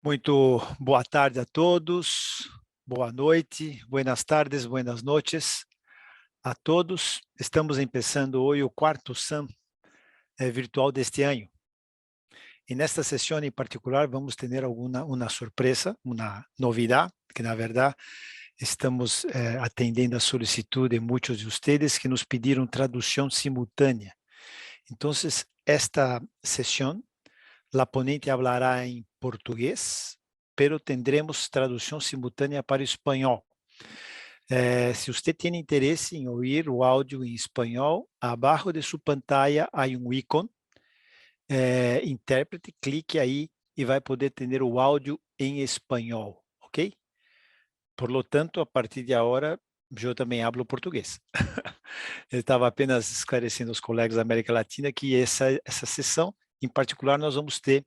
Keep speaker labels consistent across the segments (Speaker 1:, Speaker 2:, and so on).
Speaker 1: Muito boa tarde a todos, boa noite, buenas tardes, buenas noches a todos. Estamos começando hoje o quarto SAM virtual deste ano. E nesta sessão em particular vamos ter uma surpresa, uma novidade, que na verdade estamos atendendo a solicitude de muitos de vocês que nos pediram tradução simultânea. Então, esta sessão, a ponente falará em português, pero tendremos tradução simultânea para espanhol. Se você tem interesse em ouvir o áudio em espanhol, abaixo de sua pantalla há um ícone, intérprete, clique aí e vai poder ter o áudio em espanhol, ok? Por lo tanto, a partir de agora, eu também hablo português. Eu estava apenas esclarecendo aos colegas da América Latina que essa sessão, em particular, nós vamos ter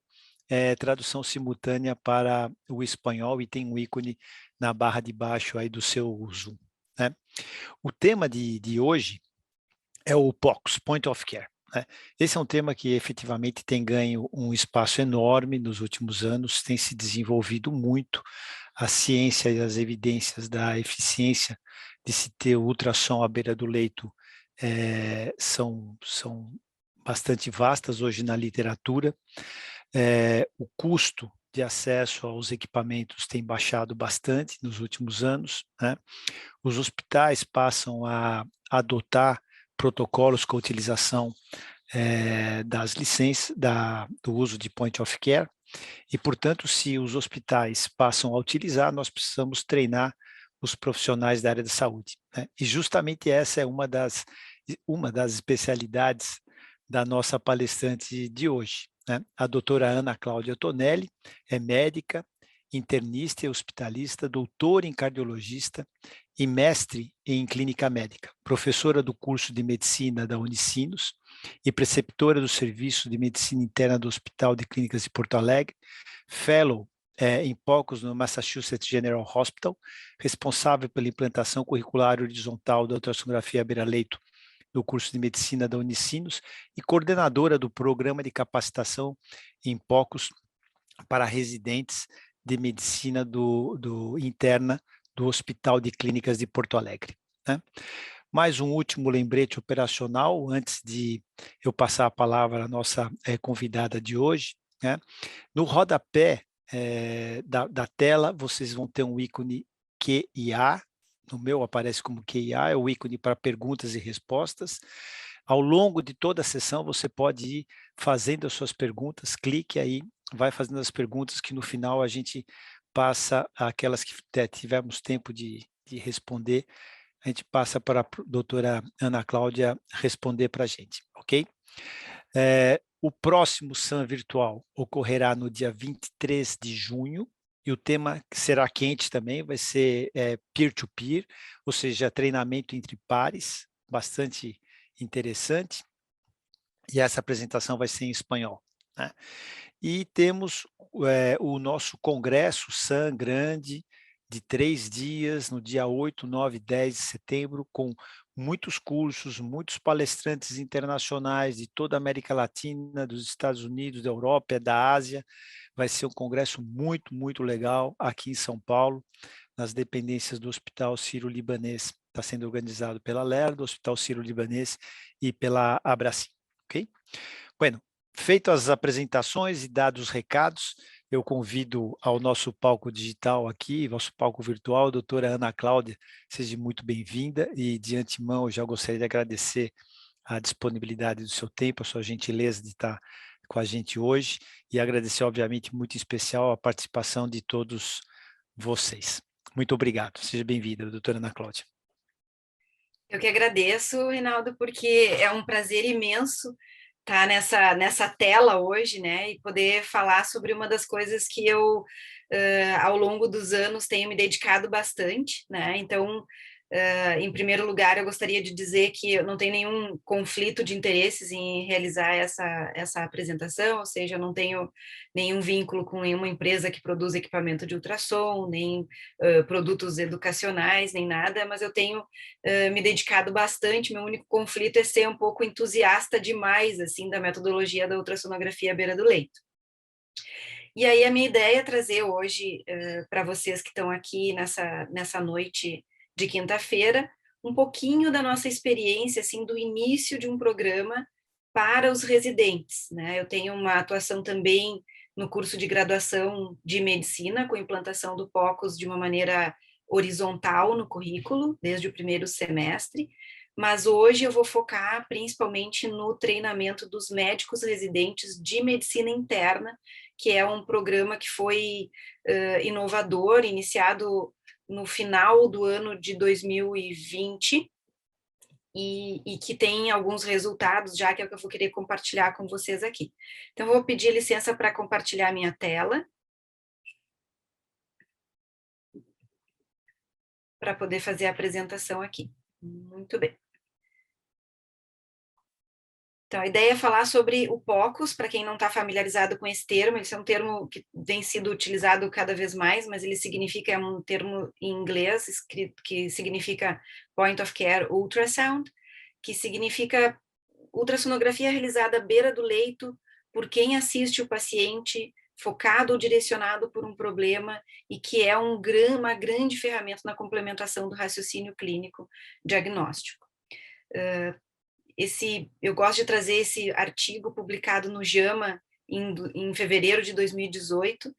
Speaker 1: tradução simultânea para o espanhol e tem um ícone na barra de baixo aí do seu Zoom, né? O tema de hoje é o POCS, Point of Care, né? Esse é um tema que efetivamente tem ganho um espaço enorme nos últimos anos, tem se desenvolvido muito a ciência e as evidências da eficiência de se ter o ultrassom à beira do leito são bastante vastas hoje na literatura. O custo de acesso aos equipamentos tem baixado bastante nos últimos anos, né? Os hospitais passam a adotar protocolos com a utilização das licenças, do uso de point of care, e, portanto, se os hospitais passam a utilizar, nós precisamos treinar os profissionais da área de saúde, né? E justamente essa é uma das especialidades da nossa palestrante de hoje, né? A doutora Ana Cláudia Tonelli é médica, internista e hospitalista, doutora em cardiologista e mestre em clínica médica, professora do curso de medicina da Unicinos e preceptora do Serviço de Medicina Interna do Hospital de Clínicas de Porto Alegre, fellow em POCUS no Massachusetts General Hospital, responsável pela implantação curricular horizontal da ultrassonografia à beira-leito do curso de medicina da Unicinos e coordenadora do programa de capacitação em POCUS para residentes de medicina interna do Hospital de Clínicas de Porto Alegre, né? Mais um último lembrete operacional, antes de eu passar a palavra à nossa convidada de hoje, né? No rodapé da tela, vocês vão ter um ícone QIA, no meu aparece como QIA, é o ícone para perguntas e respostas. Ao longo de toda a sessão, você pode ir fazendo as suas perguntas, clique aí, vai fazendo as perguntas que no final a gente passa aquelas que tivermos tempo de responder, a gente passa para a doutora Ana Cláudia responder para a gente, ok? O próximo SAM virtual ocorrerá no dia 23 de junho, e o tema será quente também, vai ser peer-to-peer, ou seja, treinamento entre pares, bastante interessante, e essa apresentação vai ser em espanhol, né? E temos o nosso congresso SAM grande, de 3 dias, no dia 8, 9 e 10 de setembro, com muitos cursos, muitos palestrantes internacionais de toda a América Latina, dos Estados Unidos, da Europa, da Ásia. Vai ser um congresso muito, muito legal aqui em São Paulo, nas dependências do Hospital Sírio-Libanês. Está sendo organizado pela LER, do Hospital Sírio-Libanês e pela Abracim, ok? Bueno, feitas as apresentações e dados os recados, eu convido ao nosso palco digital aqui, nosso palco virtual, a doutora Ana Cláudia, seja muito bem-vinda, e de antemão eu já gostaria de agradecer a disponibilidade do seu tempo, a sua gentileza de estar com a gente hoje, e agradecer, obviamente, muito em especial a participação de todos vocês. Muito obrigado, seja bem-vinda, doutora Ana Cláudia.
Speaker 2: Eu que agradeço, Reinaldo, porque é um prazer imenso estar nessa tela hoje, né, e poder falar sobre uma das coisas que eu, ao longo dos anos, tenho me dedicado bastante, né, então, em primeiro lugar, eu gostaria de dizer que eu não tenho nenhum conflito de interesses em realizar essa apresentação, ou seja, eu não tenho nenhum vínculo com nenhuma empresa que produz equipamento de ultrassom, nem produtos educacionais, nem nada, mas eu tenho me dedicado bastante. Meu único conflito é ser um pouco entusiasta demais, assim, da metodologia da ultrassonografia à beira do leito. E aí a minha ideia é trazer hoje para vocês que estão aqui nessa noite de quinta-feira, um pouquinho da nossa experiência, assim, do início de um programa para os residentes, né? Eu tenho uma atuação também no curso de graduação de medicina, com implantação do POCUS de uma maneira horizontal no currículo, desde o primeiro semestre, mas hoje eu vou focar principalmente no treinamento dos médicos residentes de medicina interna, que é um programa que foi inovador, iniciado no final do ano de 2020, e que tem alguns resultados já, que é o que eu vou querer compartilhar com vocês aqui. Então, eu vou pedir licença para compartilhar a minha tela, para poder fazer a apresentação aqui. Muito bem. Então, a ideia é falar sobre o POCUS, para quem não está familiarizado com esse termo, esse é um termo que vem sido utilizado cada vez mais, mas ele significa, é um termo em inglês, escrito, que significa Point of Care Ultrasound, que significa ultrassonografia realizada à beira do leito por quem assiste o paciente, focado ou direcionado por um problema, e que é uma grande ferramenta na complementação do raciocínio clínico diagnóstico. Eu gosto de trazer esse artigo publicado no JAMA em fevereiro de 2018,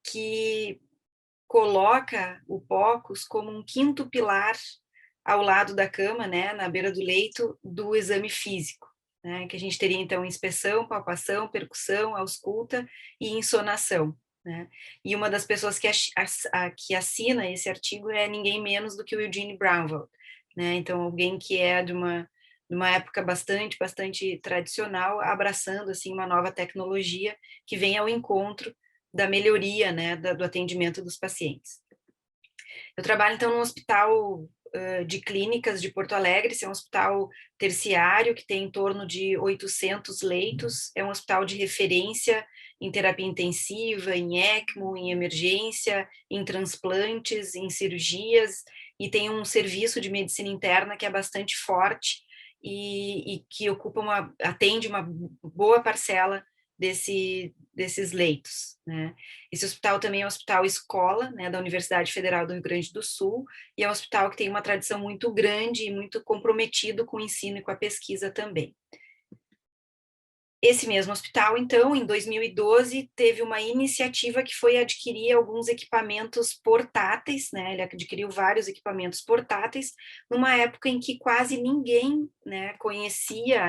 Speaker 2: que coloca o POCUS como um quinto pilar ao lado da cama, né, na beira do leito, do exame físico, né, que a gente teria, então, inspeção, palpação, percussão, ausculta e insonação, né, e uma das pessoas que assina esse artigo é ninguém menos do que o Eugene Brownville, né, então, alguém que é de uma época bastante tradicional, abraçando, assim, uma nova tecnologia que vem ao encontro da melhoria, né, do atendimento dos pacientes. Eu trabalho, então, num hospital de clínicas de Porto Alegre, esse é um hospital terciário que tem em torno de 800 leitos, é um hospital de referência em terapia intensiva, em ECMO, em emergência, em transplantes, em cirurgias, e tem um serviço de medicina interna que é bastante forte e que atende uma boa parcela desses leitos, né? Esse hospital também é um hospital escola, né, da Universidade Federal do Rio Grande do Sul, e é um hospital que tem uma tradição muito grande e muito comprometido com o ensino e com a pesquisa também. Esse mesmo hospital, então, em 2012, teve uma iniciativa que foi adquirir alguns equipamentos portáteis, né? Ele adquiriu vários equipamentos portáteis, numa época em que quase ninguém, né, conhecia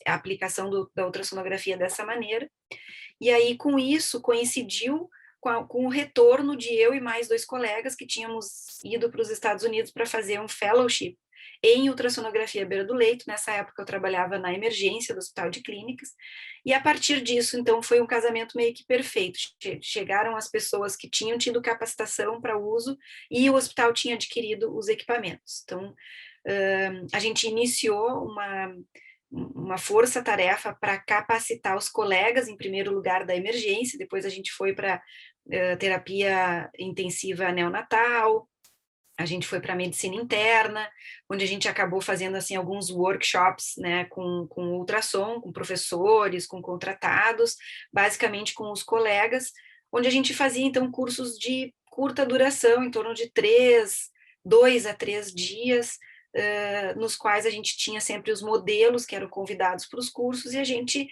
Speaker 2: a aplicação da ultrassonografia dessa maneira. E aí, com isso, coincidiu com o retorno de eu e mais 2 colegas que tínhamos ido para os Estados Unidos para fazer um fellowship em ultrassonografia à beira do leito. Nessa época eu trabalhava na emergência do Hospital de Clínicas, e a partir disso, então, foi um casamento meio que perfeito. Chegaram as pessoas que tinham tido capacitação para uso e o hospital tinha adquirido os equipamentos. Então, a gente iniciou uma força-tarefa para capacitar os colegas, em primeiro lugar, da emergência, depois a gente foi para terapia intensiva neonatal, a gente foi para medicina interna, onde a gente acabou fazendo assim alguns workshops, né, com ultrassom, com professores, com contratados, basicamente com os colegas, onde a gente fazia então cursos de curta duração, em torno de 2 a 3 dias, nos quais a gente tinha sempre os modelos que eram convidados para os cursos, e a gente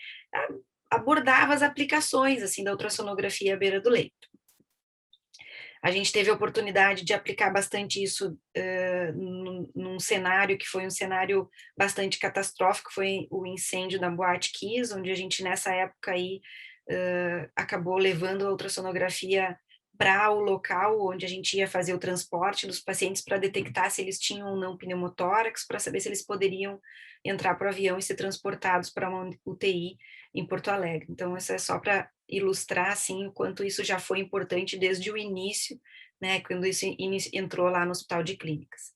Speaker 2: abordava as aplicações assim da ultrassonografia à beira do leito. A gente teve a oportunidade de aplicar bastante isso num cenário que foi um cenário bastante catastrófico, foi o incêndio da Boate Kiss, onde a gente, nessa época aí, acabou levando a ultrassonografia para o local onde a gente ia fazer o transporte dos pacientes para detectar se eles tinham ou não pneumotórax, para saber se eles poderiam entrar para o avião e ser transportados para uma UTI em Porto Alegre. Então, isso é só para ilustrar, assim, o quanto isso já foi importante desde o início, né, quando isso entrou lá no Hospital de Clínicas.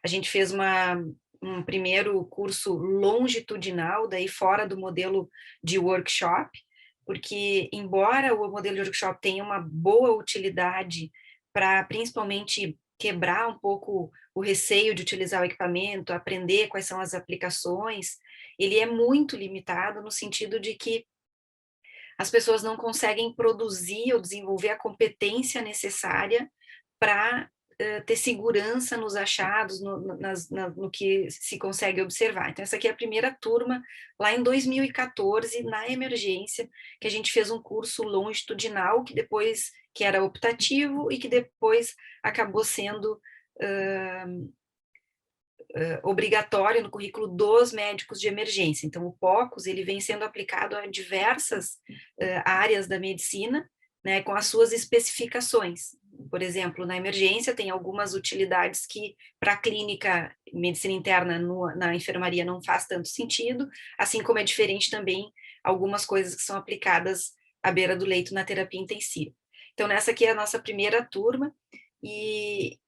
Speaker 2: A gente fez um primeiro curso longitudinal, daí fora do modelo de workshop, porque, embora o modelo de workshop tenha uma boa utilidade para, principalmente, quebrar um pouco o receio de utilizar o equipamento, aprender quais são as aplicações, ele é muito limitado no sentido de que as pessoas não conseguem produzir ou desenvolver a competência necessária para ter segurança nos achados, no que se consegue observar. Então, essa aqui é a primeira turma, lá em 2014, na emergência, que a gente fez um curso longitudinal, que era optativo e que depois acabou sendo obrigatório no currículo dos médicos de emergência. Então, o POCUS, ele vem sendo aplicado a diversas áreas da medicina, né, com as suas especificações. Por exemplo, na emergência tem algumas utilidades que para a clínica, medicina interna na enfermaria não faz tanto sentido, assim como é diferente também algumas coisas que são aplicadas à beira do leito na terapia intensiva. Então, nessa aqui é a nossa primeira turma, e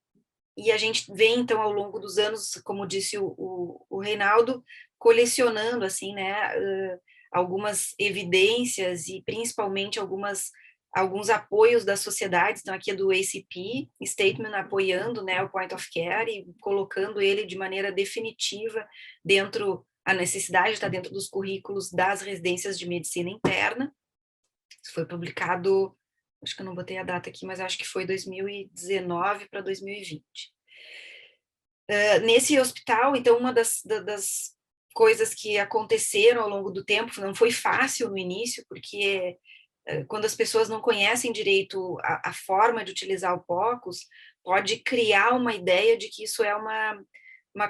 Speaker 2: a gente vem, então, ao longo dos anos, como disse o Reinaldo, colecionando, assim, né, algumas evidências e, principalmente, alguns apoios da sociedade. Então, aqui é do ACP, Statement apoiando, né, o Point of Care e colocando ele de maneira definitiva a necessidade está dentro dos currículos das residências de medicina interna. Isso foi publicado, acho que eu não botei a data aqui, mas acho que foi 2019 para 2020. Nesse hospital, então, uma das coisas que aconteceram ao longo do tempo, não foi fácil no início, porque quando as pessoas não conhecem direito a forma de utilizar o POCUS, pode criar uma ideia de que isso é uma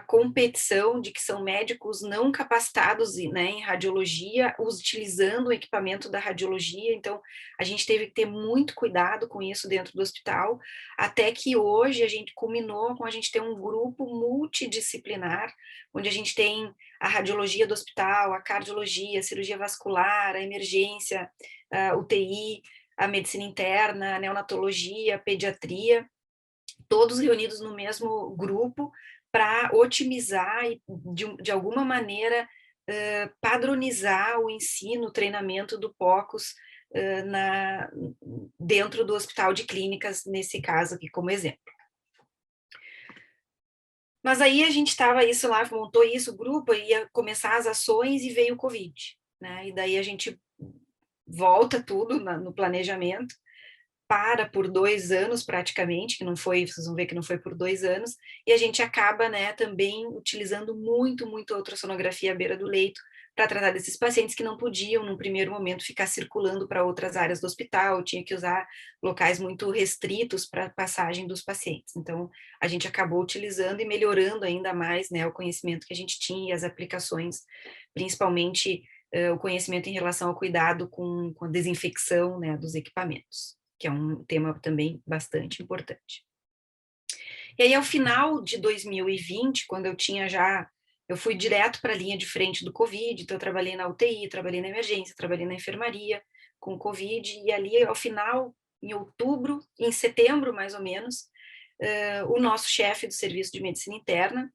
Speaker 2: competição, de que são médicos não capacitados, né, em radiologia, utilizando o equipamento da radiologia. Então, a gente teve que ter muito cuidado com isso dentro do hospital, até que hoje a gente culminou com a gente ter um grupo multidisciplinar, onde a gente tem a radiologia do hospital, a cardiologia, a cirurgia vascular, a emergência, a UTI, a medicina interna, a neonatologia, a pediatria, todos reunidos no mesmo grupo para otimizar e, de alguma maneira, padronizar o ensino, o treinamento do POCUS dentro do hospital de clínicas, nesse caso aqui como exemplo. Mas aí a gente estava isso lá, montou isso, o grupo, ia começar as ações e veio o Covid, né? E daí a gente volta tudo no planejamento, por 2 anos praticamente, que não foi, vocês vão ver que não foi por 2 anos, e a gente acaba, né, também utilizando muito a ultrassonografia à beira do leito para tratar desses pacientes que não podiam, num primeiro momento, ficar circulando para outras áreas do hospital, tinha que usar locais muito restritos para passagem dos pacientes. Então, a gente acabou utilizando e melhorando ainda mais, né, o conhecimento que a gente tinha e as aplicações, principalmente o conhecimento em relação ao cuidado com a desinfecção, né, dos equipamentos, que é um tema também bastante importante. E aí, ao final de 2020, quando eu fui direto para a linha de frente do Covid, então eu trabalhei na UTI, trabalhei na emergência, trabalhei na enfermaria com Covid, e ali, ao final, em setembro, mais ou menos, o nosso chefe do Serviço de Medicina Interna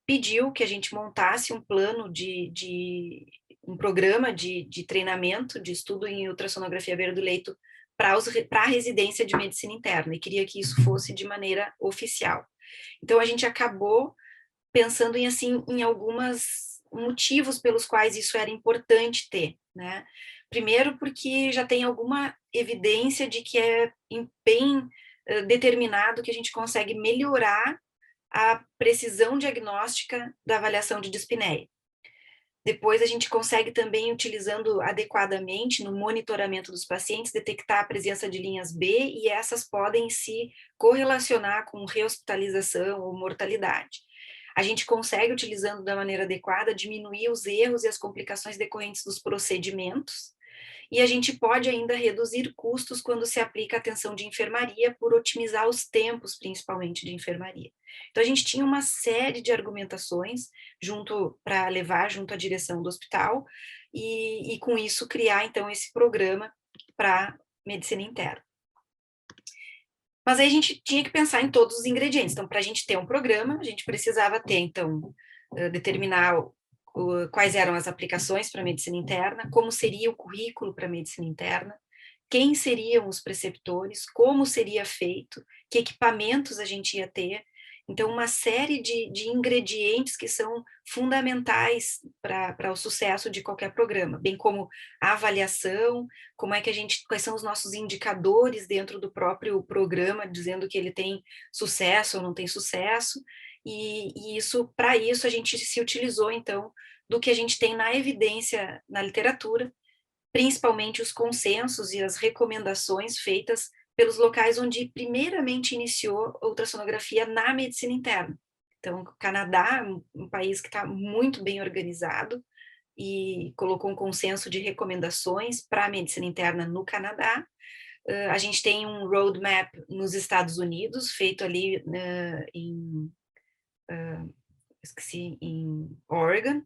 Speaker 2: pediu que a gente montasse um plano um programa de treinamento, de estudo em ultrassonografia à beira do leito para a residência de medicina interna, e queria que isso fosse de maneira oficial. Então, a gente acabou pensando em alguns motivos pelos quais isso era importante ter, né? Primeiro, porque já tem alguma evidência de que é bem determinado que a gente consegue melhorar a precisão diagnóstica da avaliação de dispneia. Depois, a gente consegue também, utilizando adequadamente no monitoramento dos pacientes, detectar a presença de linhas B, e essas podem se correlacionar com rehospitalização ou mortalidade. A gente consegue, utilizando da maneira adequada, diminuir os erros e as complicações decorrentes dos procedimentos, e a gente pode ainda reduzir custos quando se aplica a atenção de enfermaria, por otimizar os tempos, principalmente, de enfermaria. Então, a gente tinha uma série de argumentações para levar junto à direção do hospital, e com isso criar, então, esse programa para medicina interna. Mas aí a gente tinha que pensar em todos os ingredientes. Então, para a gente ter um programa, a gente precisava ter, então, determinar quais eram as aplicações para a medicina interna, como seria o currículo para a medicina interna, quem seriam os preceptores, como seria feito, que equipamentos a gente ia ter. Então, uma série de ingredientes que são fundamentais para o sucesso de qualquer programa, bem como a avaliação, quais são os nossos indicadores dentro do próprio programa, dizendo que ele tem sucesso ou não tem sucesso, e isso, para isso, a gente se utilizou, então, do que a gente tem na evidência na literatura, principalmente os consensos e as recomendações feitas pelos locais onde primeiramente iniciou a ultrassonografia na medicina interna. Então, o Canadá, um país que está muito bem organizado e colocou um consenso de recomendações para a medicina interna no Canadá. A gente tem um roadmap nos Estados Unidos, feito ali em Oregon,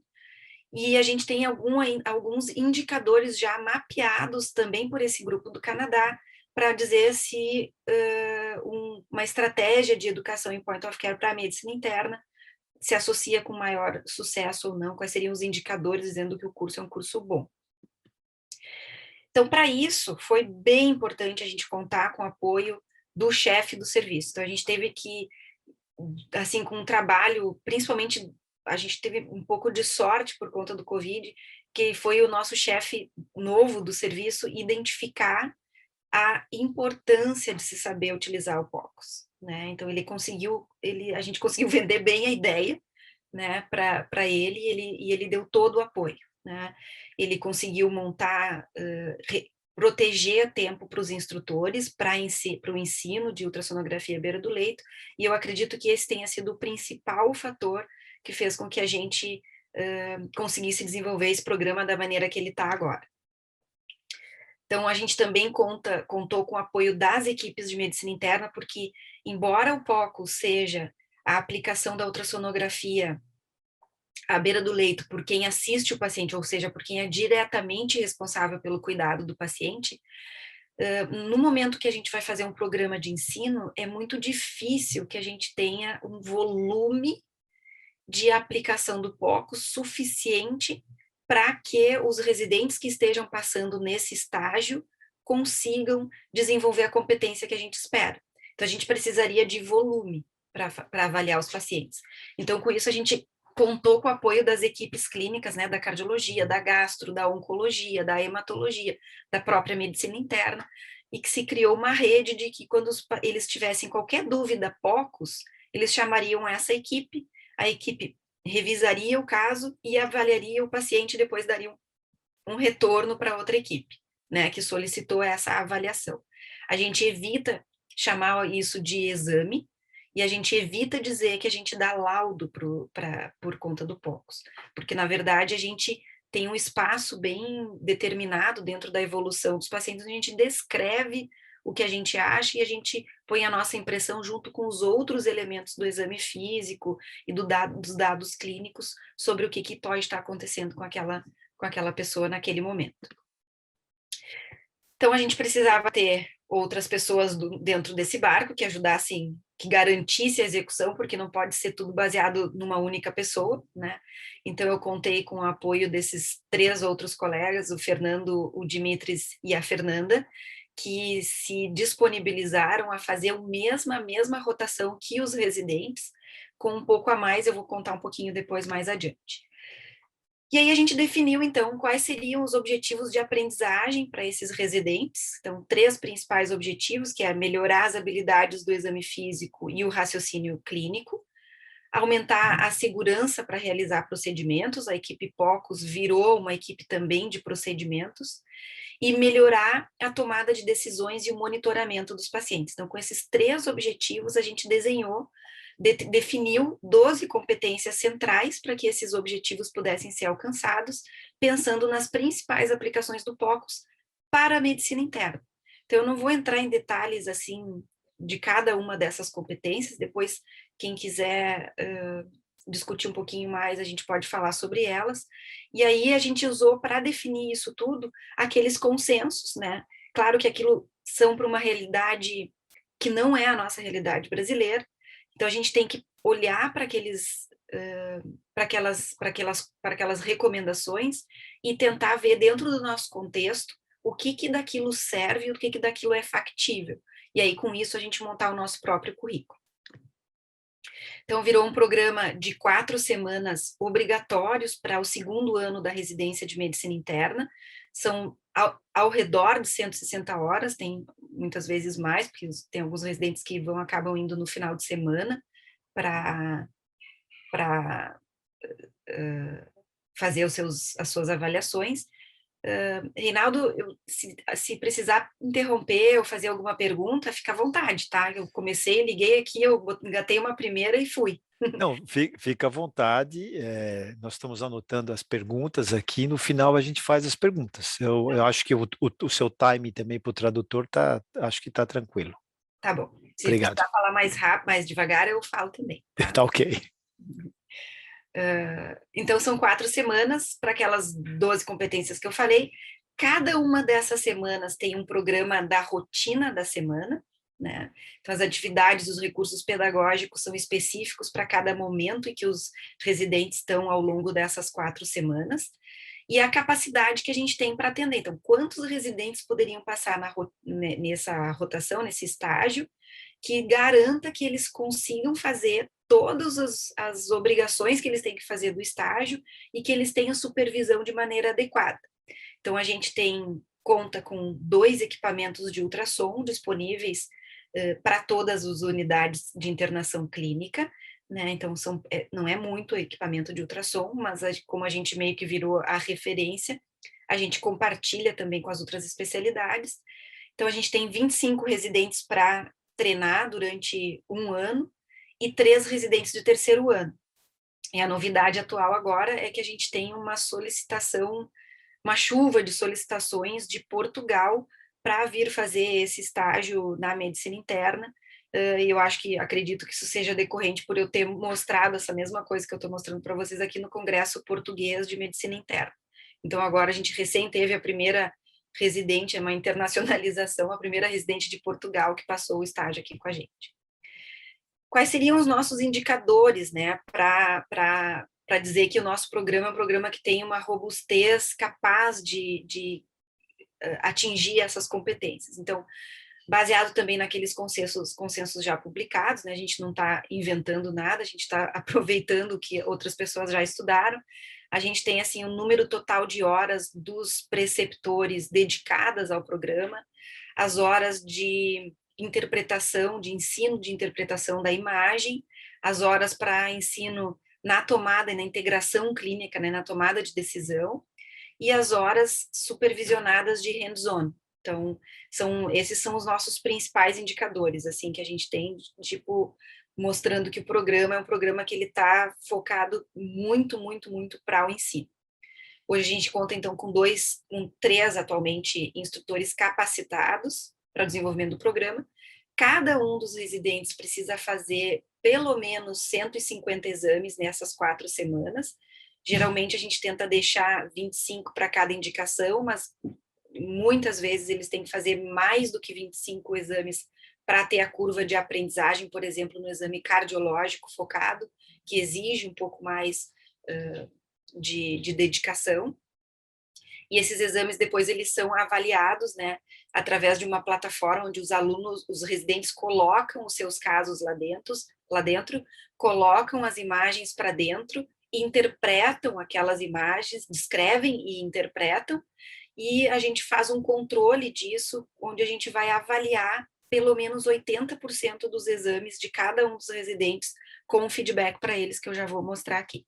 Speaker 2: e a gente tem alguns indicadores já mapeados também por esse grupo do Canadá, para dizer se uma estratégia de educação em point of care para a medicina interna se associa com maior sucesso ou não, quais seriam os indicadores dizendo que o curso é um curso bom. Então, para isso, foi bem importante a gente contar com o apoio do chefe do serviço. Então, a gente teve que, assim, com um trabalho, principalmente, a gente teve um pouco de sorte por conta do Covid, que foi o nosso chefe novo do serviço identificar a importância de se saber utilizar o POCUS, né? Então, a gente conseguiu vender bem a ideia, né, para ele, e ele deu todo o apoio, né? Ele conseguiu montar, proteger tempo para os instrutores, para o ensino de ultrassonografia à beira do leito, e eu acredito que esse tenha sido o principal fator que fez com que a gente conseguisse desenvolver esse programa da maneira que ele está agora. Então, a gente também contou com o apoio das equipes de medicina interna, porque, embora o POCUS seja a aplicação da ultrassonografia à beira do leito por quem assiste o paciente, ou seja, por quem é diretamente responsável pelo cuidado do paciente, no momento que a gente vai fazer um programa de ensino, é muito difícil que a gente tenha um volume de aplicação do POCUS suficiente para que os residentes que estejam passando nesse estágio consigam desenvolver a competência que a gente espera. Então, a gente precisaria de volume para avaliar os pacientes. Então, com isso, a gente contou com o apoio das equipes clínicas, né, da cardiologia, da gastro, da oncologia, da hematologia, da própria medicina interna, e que se criou uma rede de que quando eles tivessem qualquer dúvida POCUS, eles chamariam essa equipe, a equipe revisaria o caso e avaliaria o paciente e depois daria um retorno para outra equipe, né, que solicitou essa avaliação. A gente evita chamar isso de exame e a gente evita dizer que a gente dá laudo por conta do POCUS, porque, na verdade, a gente tem um espaço bem determinado dentro da evolução dos pacientes, a gente descreve o que a gente acha e a gente põe a nossa impressão junto com os outros elementos do exame físico e dos dados clínicos sobre o que pode estar acontecendo com aquela pessoa naquele momento. Então, a gente precisava ter outras pessoas dentro desse barco que ajudassem, que garantisse a execução, porque não pode ser tudo baseado numa única pessoa, né? Então, eu contei com o apoio desses 3 outros colegas, o Fernando, o Dimitris e a Fernanda, que se disponibilizaram a fazer a mesma rotação que os residentes, com um pouco a mais, eu vou contar um pouquinho depois mais adiante. E aí a gente definiu, então, quais seriam os objetivos de aprendizagem para esses residentes. Então, 3 principais objetivos, que é melhorar as habilidades do exame físico e o raciocínio clínico, aumentar a segurança para realizar procedimentos, a equipe POCUS virou uma equipe também de procedimentos, e melhorar a tomada de decisões e o monitoramento dos pacientes. Então, com esses 3 objetivos, a gente definiu 12 competências centrais para que esses objetivos pudessem ser alcançados, pensando nas principais aplicações do POCUS para a medicina interna. Então, eu não vou entrar em detalhes, assim, de cada uma dessas competências, depois, quem quiser discutir um pouquinho mais, a gente pode falar sobre elas, e aí a gente usou para definir isso tudo, aqueles consensos, né? Claro que aquilo são para uma realidade que não é a nossa realidade brasileira, então a gente tem que olhar para aquelas recomendações e tentar ver dentro do nosso contexto o que daquilo serve e o que daquilo é factível. E aí, com isso, a gente montar o nosso próprio currículo. Então, virou um programa de 4 semanas obrigatórios para o segundo ano da residência de medicina interna. São ao redor de 160 horas, tem muitas vezes mais, porque tem alguns residentes que acabam indo no final de semana para fazer as suas avaliações. Reinaldo, se precisar interromper ou fazer alguma pergunta, fica à vontade, tá? Eu comecei, liguei aqui, eu engatei uma primeira e fui.
Speaker 1: Não, fica à vontade, nós estamos anotando as perguntas aqui, no final a gente faz as perguntas. Eu acho que o seu time também para o tradutor acho que está tranquilo.
Speaker 2: Tá bom. Se
Speaker 1: Obrigado.
Speaker 2: precisar falar mais rápido, mais devagar, eu falo também, tá?
Speaker 1: Tá ok.
Speaker 2: Então, são 4 semanas para aquelas 12 competências que eu falei. Cada uma dessas semanas tem um programa da rotina da semana, né? Então, as atividades, os recursos pedagógicos são específicos para cada momento em que os residentes estão ao longo dessas 4 semanas. E a capacidade que a gente tem para atender. Então, quantos residentes poderiam passar nessa rotação, nesse estágio, que garanta que eles consigam fazer todas as obrigações que eles têm que fazer do estágio e que eles tenham supervisão de maneira adequada. Então, a gente conta com 2 equipamentos de ultrassom disponíveis para todas as unidades de internação clínica, né? Então, não é muito equipamento de ultrassom, mas como a gente meio que virou a referência, a gente compartilha também com as outras especialidades. Então, a gente tem 25 residentes para treinar durante 1 ano e 3 residentes de terceiro ano. E a novidade atual agora é que a gente tem uma solicitação, uma chuva de solicitações de Portugal para vir fazer esse estágio na medicina interna. E eu acredito que isso seja decorrente por eu ter mostrado essa mesma coisa que eu estou mostrando para vocês aqui no Congresso Português de Medicina Interna. Então, agora a gente recém teve a primeira residente, é uma internacionalização, a primeira residente de Portugal que passou o estágio aqui com a gente. Quais seriam os nossos indicadores, né, para dizer que o nosso programa é um programa que tem uma robustez capaz de atingir essas competências? Então, baseado também naqueles consensos já publicados, né, a gente não está inventando nada, a gente está aproveitando o que outras pessoas já estudaram. A gente tem, assim, um número total de horas dos preceptores dedicadas ao programa, as horas de interpretação, de ensino de interpretação da imagem, as horas para ensino na tomada e na integração clínica, né, na tomada de decisão, e as horas supervisionadas de hands-on. Então, esses são os nossos principais indicadores, assim, que a gente tem, tipo, mostrando que o programa é um programa que ele está focado muito, muito, muito para o ensino. Hoje a gente conta, então, com 3 atualmente instrutores capacitados para o desenvolvimento do programa. Cada um dos residentes precisa fazer pelo menos 150 exames nessas 4 semanas. Geralmente a gente tenta deixar 25 para cada indicação, mas muitas vezes eles têm que fazer mais do que 25 exames para ter a curva de aprendizagem, por exemplo, no exame cardiológico focado, que exige um pouco mais de dedicação. E esses exames depois eles são avaliados, né, através de uma plataforma onde os alunos, os residentes colocam os seus casos lá dentro, colocam as imagens para dentro, interpretam aquelas imagens, descrevem e interpretam, e a gente faz um controle disso, onde a gente vai avaliar pelo menos 80% dos exames de cada um dos residentes com feedback para eles, que eu já vou mostrar aqui.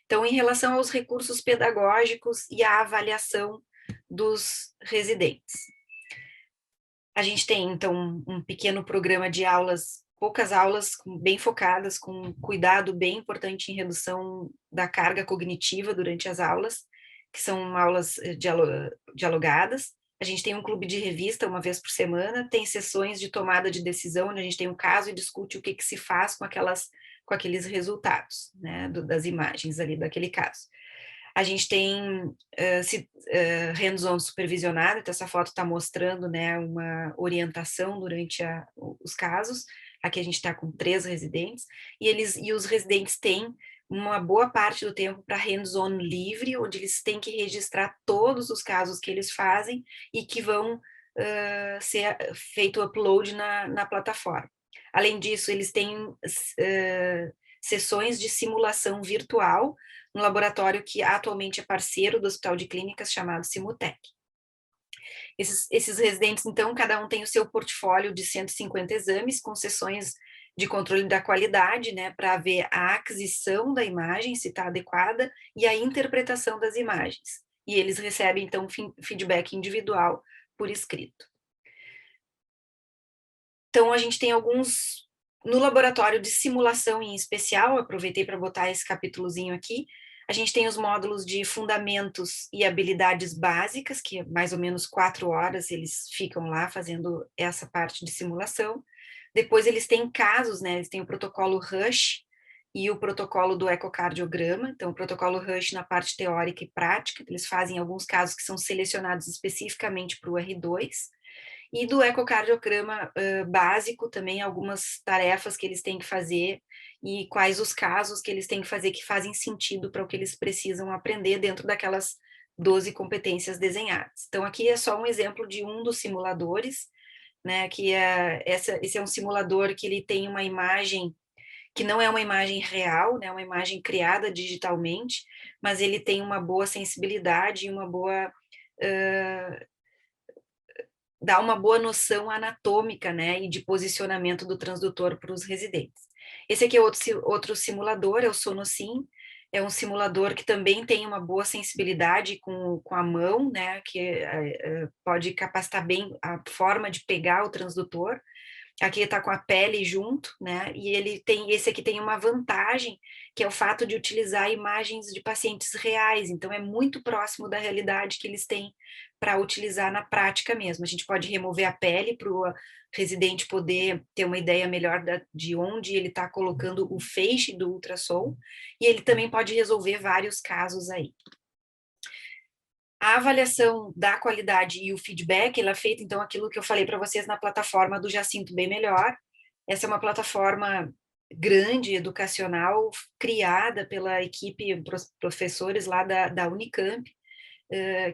Speaker 2: Então, em relação aos recursos pedagógicos e à avaliação dos residentes. A gente tem, então, um pequeno programa de aulas, poucas aulas bem focadas, com cuidado bem importante em redução da carga cognitiva durante as aulas, que são aulas dialogadas. A gente tem um clube de revista uma vez por semana, tem sessões de tomada de decisão, onde a gente tem um caso e discute o que se faz com aqueles resultados, né, das imagens ali daquele caso. A gente tem hands-on supervisionado, então essa foto está mostrando, né, uma orientação durante os casos. Aqui a gente está com 3 residentes, e os residentes têm uma boa parte do tempo para hands-on livre, onde eles têm que registrar todos os casos que eles fazem e que vão ser feito upload na plataforma. Além disso, eles têm sessões de simulação virtual no laboratório que atualmente é parceiro do Hospital de Clínicas, chamado Simutec. Esses residentes, então, cada um tem o seu portfólio de 150 exames, com sessões de controle da qualidade, né, para ver a aquisição da imagem, se está adequada, e a interpretação das imagens. E eles recebem, então, feedback individual por escrito. Então, a gente tem alguns, no laboratório de simulação em especial, aproveitei para botar esse capítulozinho aqui, a gente tem os módulos de fundamentos e habilidades básicas, que é mais ou menos 4 horas eles ficam lá fazendo essa parte de simulação. Depois eles têm casos, né? Eles têm o protocolo Rush e o protocolo do ecocardiograma. Então, o protocolo Rush na parte teórica e prática, eles fazem alguns casos que são selecionados especificamente para o R2. E do ecocardiograma básico também, algumas tarefas que eles têm que fazer e quais os casos que eles têm que fazer que fazem sentido para o que eles precisam aprender dentro daquelas 12 competências desenhadas. Então, aqui é só um exemplo de um dos simuladores, né, que esse é um simulador que ele tem uma imagem que não é uma imagem real, né, uma imagem criada digitalmente, mas ele tem uma boa sensibilidade e uma boa... dá uma boa noção anatômica, né, e de posicionamento do transdutor para os residentes. Esse aqui é outro simulador, é o Sonosim, é um simulador que também tem uma boa sensibilidade com a mão, né, que pode capacitar bem a forma de pegar o transdutor. Aqui está com a pele junto, né? E esse aqui tem uma vantagem, que é o fato de utilizar imagens de pacientes reais, então é muito próximo da realidade que eles têm para utilizar na prática mesmo. A gente pode remover a pele para o residente poder ter uma ideia melhor de onde ele está colocando o feixe do ultrassom, e ele também pode resolver vários casos aí. A avaliação da qualidade e o feedback, ela é feita, então, aquilo que eu falei para vocês na plataforma do Já Sinto Bem Melhor. Essa é uma plataforma grande, educacional, criada pela equipe, professores lá da Unicamp,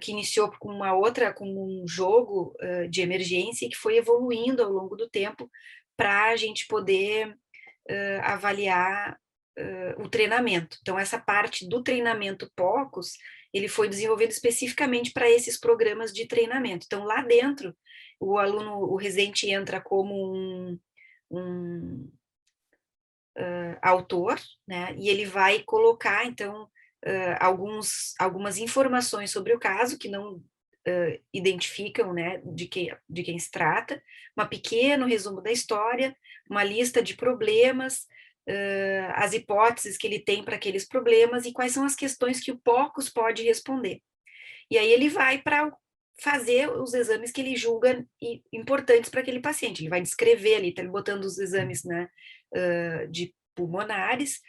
Speaker 2: que iniciou com com um jogo de emergência e que foi evoluindo ao longo do tempo para a gente poder avaliar o treinamento. Então, essa parte do treinamento POCUS, ele foi desenvolvido especificamente para esses programas de treinamento. Então, lá dentro, o residente entra como um autor, né, e ele vai colocar, então, algumas informações sobre o caso que não identificam, né, de quem se trata, um pequeno resumo da história, uma lista de problemas, as hipóteses que ele tem para aqueles problemas e quais são as questões que o POCUS pode responder. E aí ele vai para fazer os exames que ele julga importantes para aquele paciente. Ele vai descrever ali, está botando os exames, né, de pulmonares,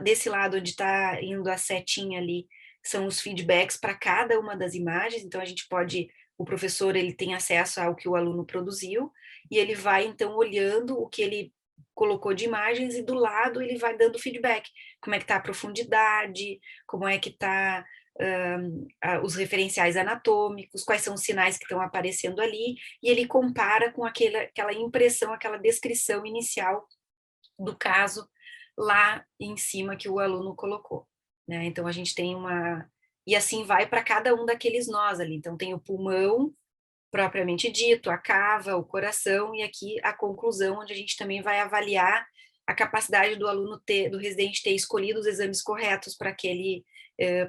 Speaker 2: desse lado onde está indo a setinha ali, são os feedbacks para cada uma das imagens, então a gente pode, o professor ele tem acesso ao que o aluno produziu, e ele vai então olhando o que ele colocou de imagens, e do lado ele vai dando feedback, como é que está a profundidade, como é que está os referenciais anatômicos, quais são os sinais que estão aparecendo ali, e ele compara com aquela impressão, aquela descrição inicial do caso lá em cima que o aluno colocou, né? Então a gente tem e assim vai para cada um daqueles nós ali. Então tem o pulmão propriamente dito, a cava, o coração, e aqui a conclusão, onde a gente também vai avaliar a capacidade do aluno do residente ter escolhido os exames corretos para aquele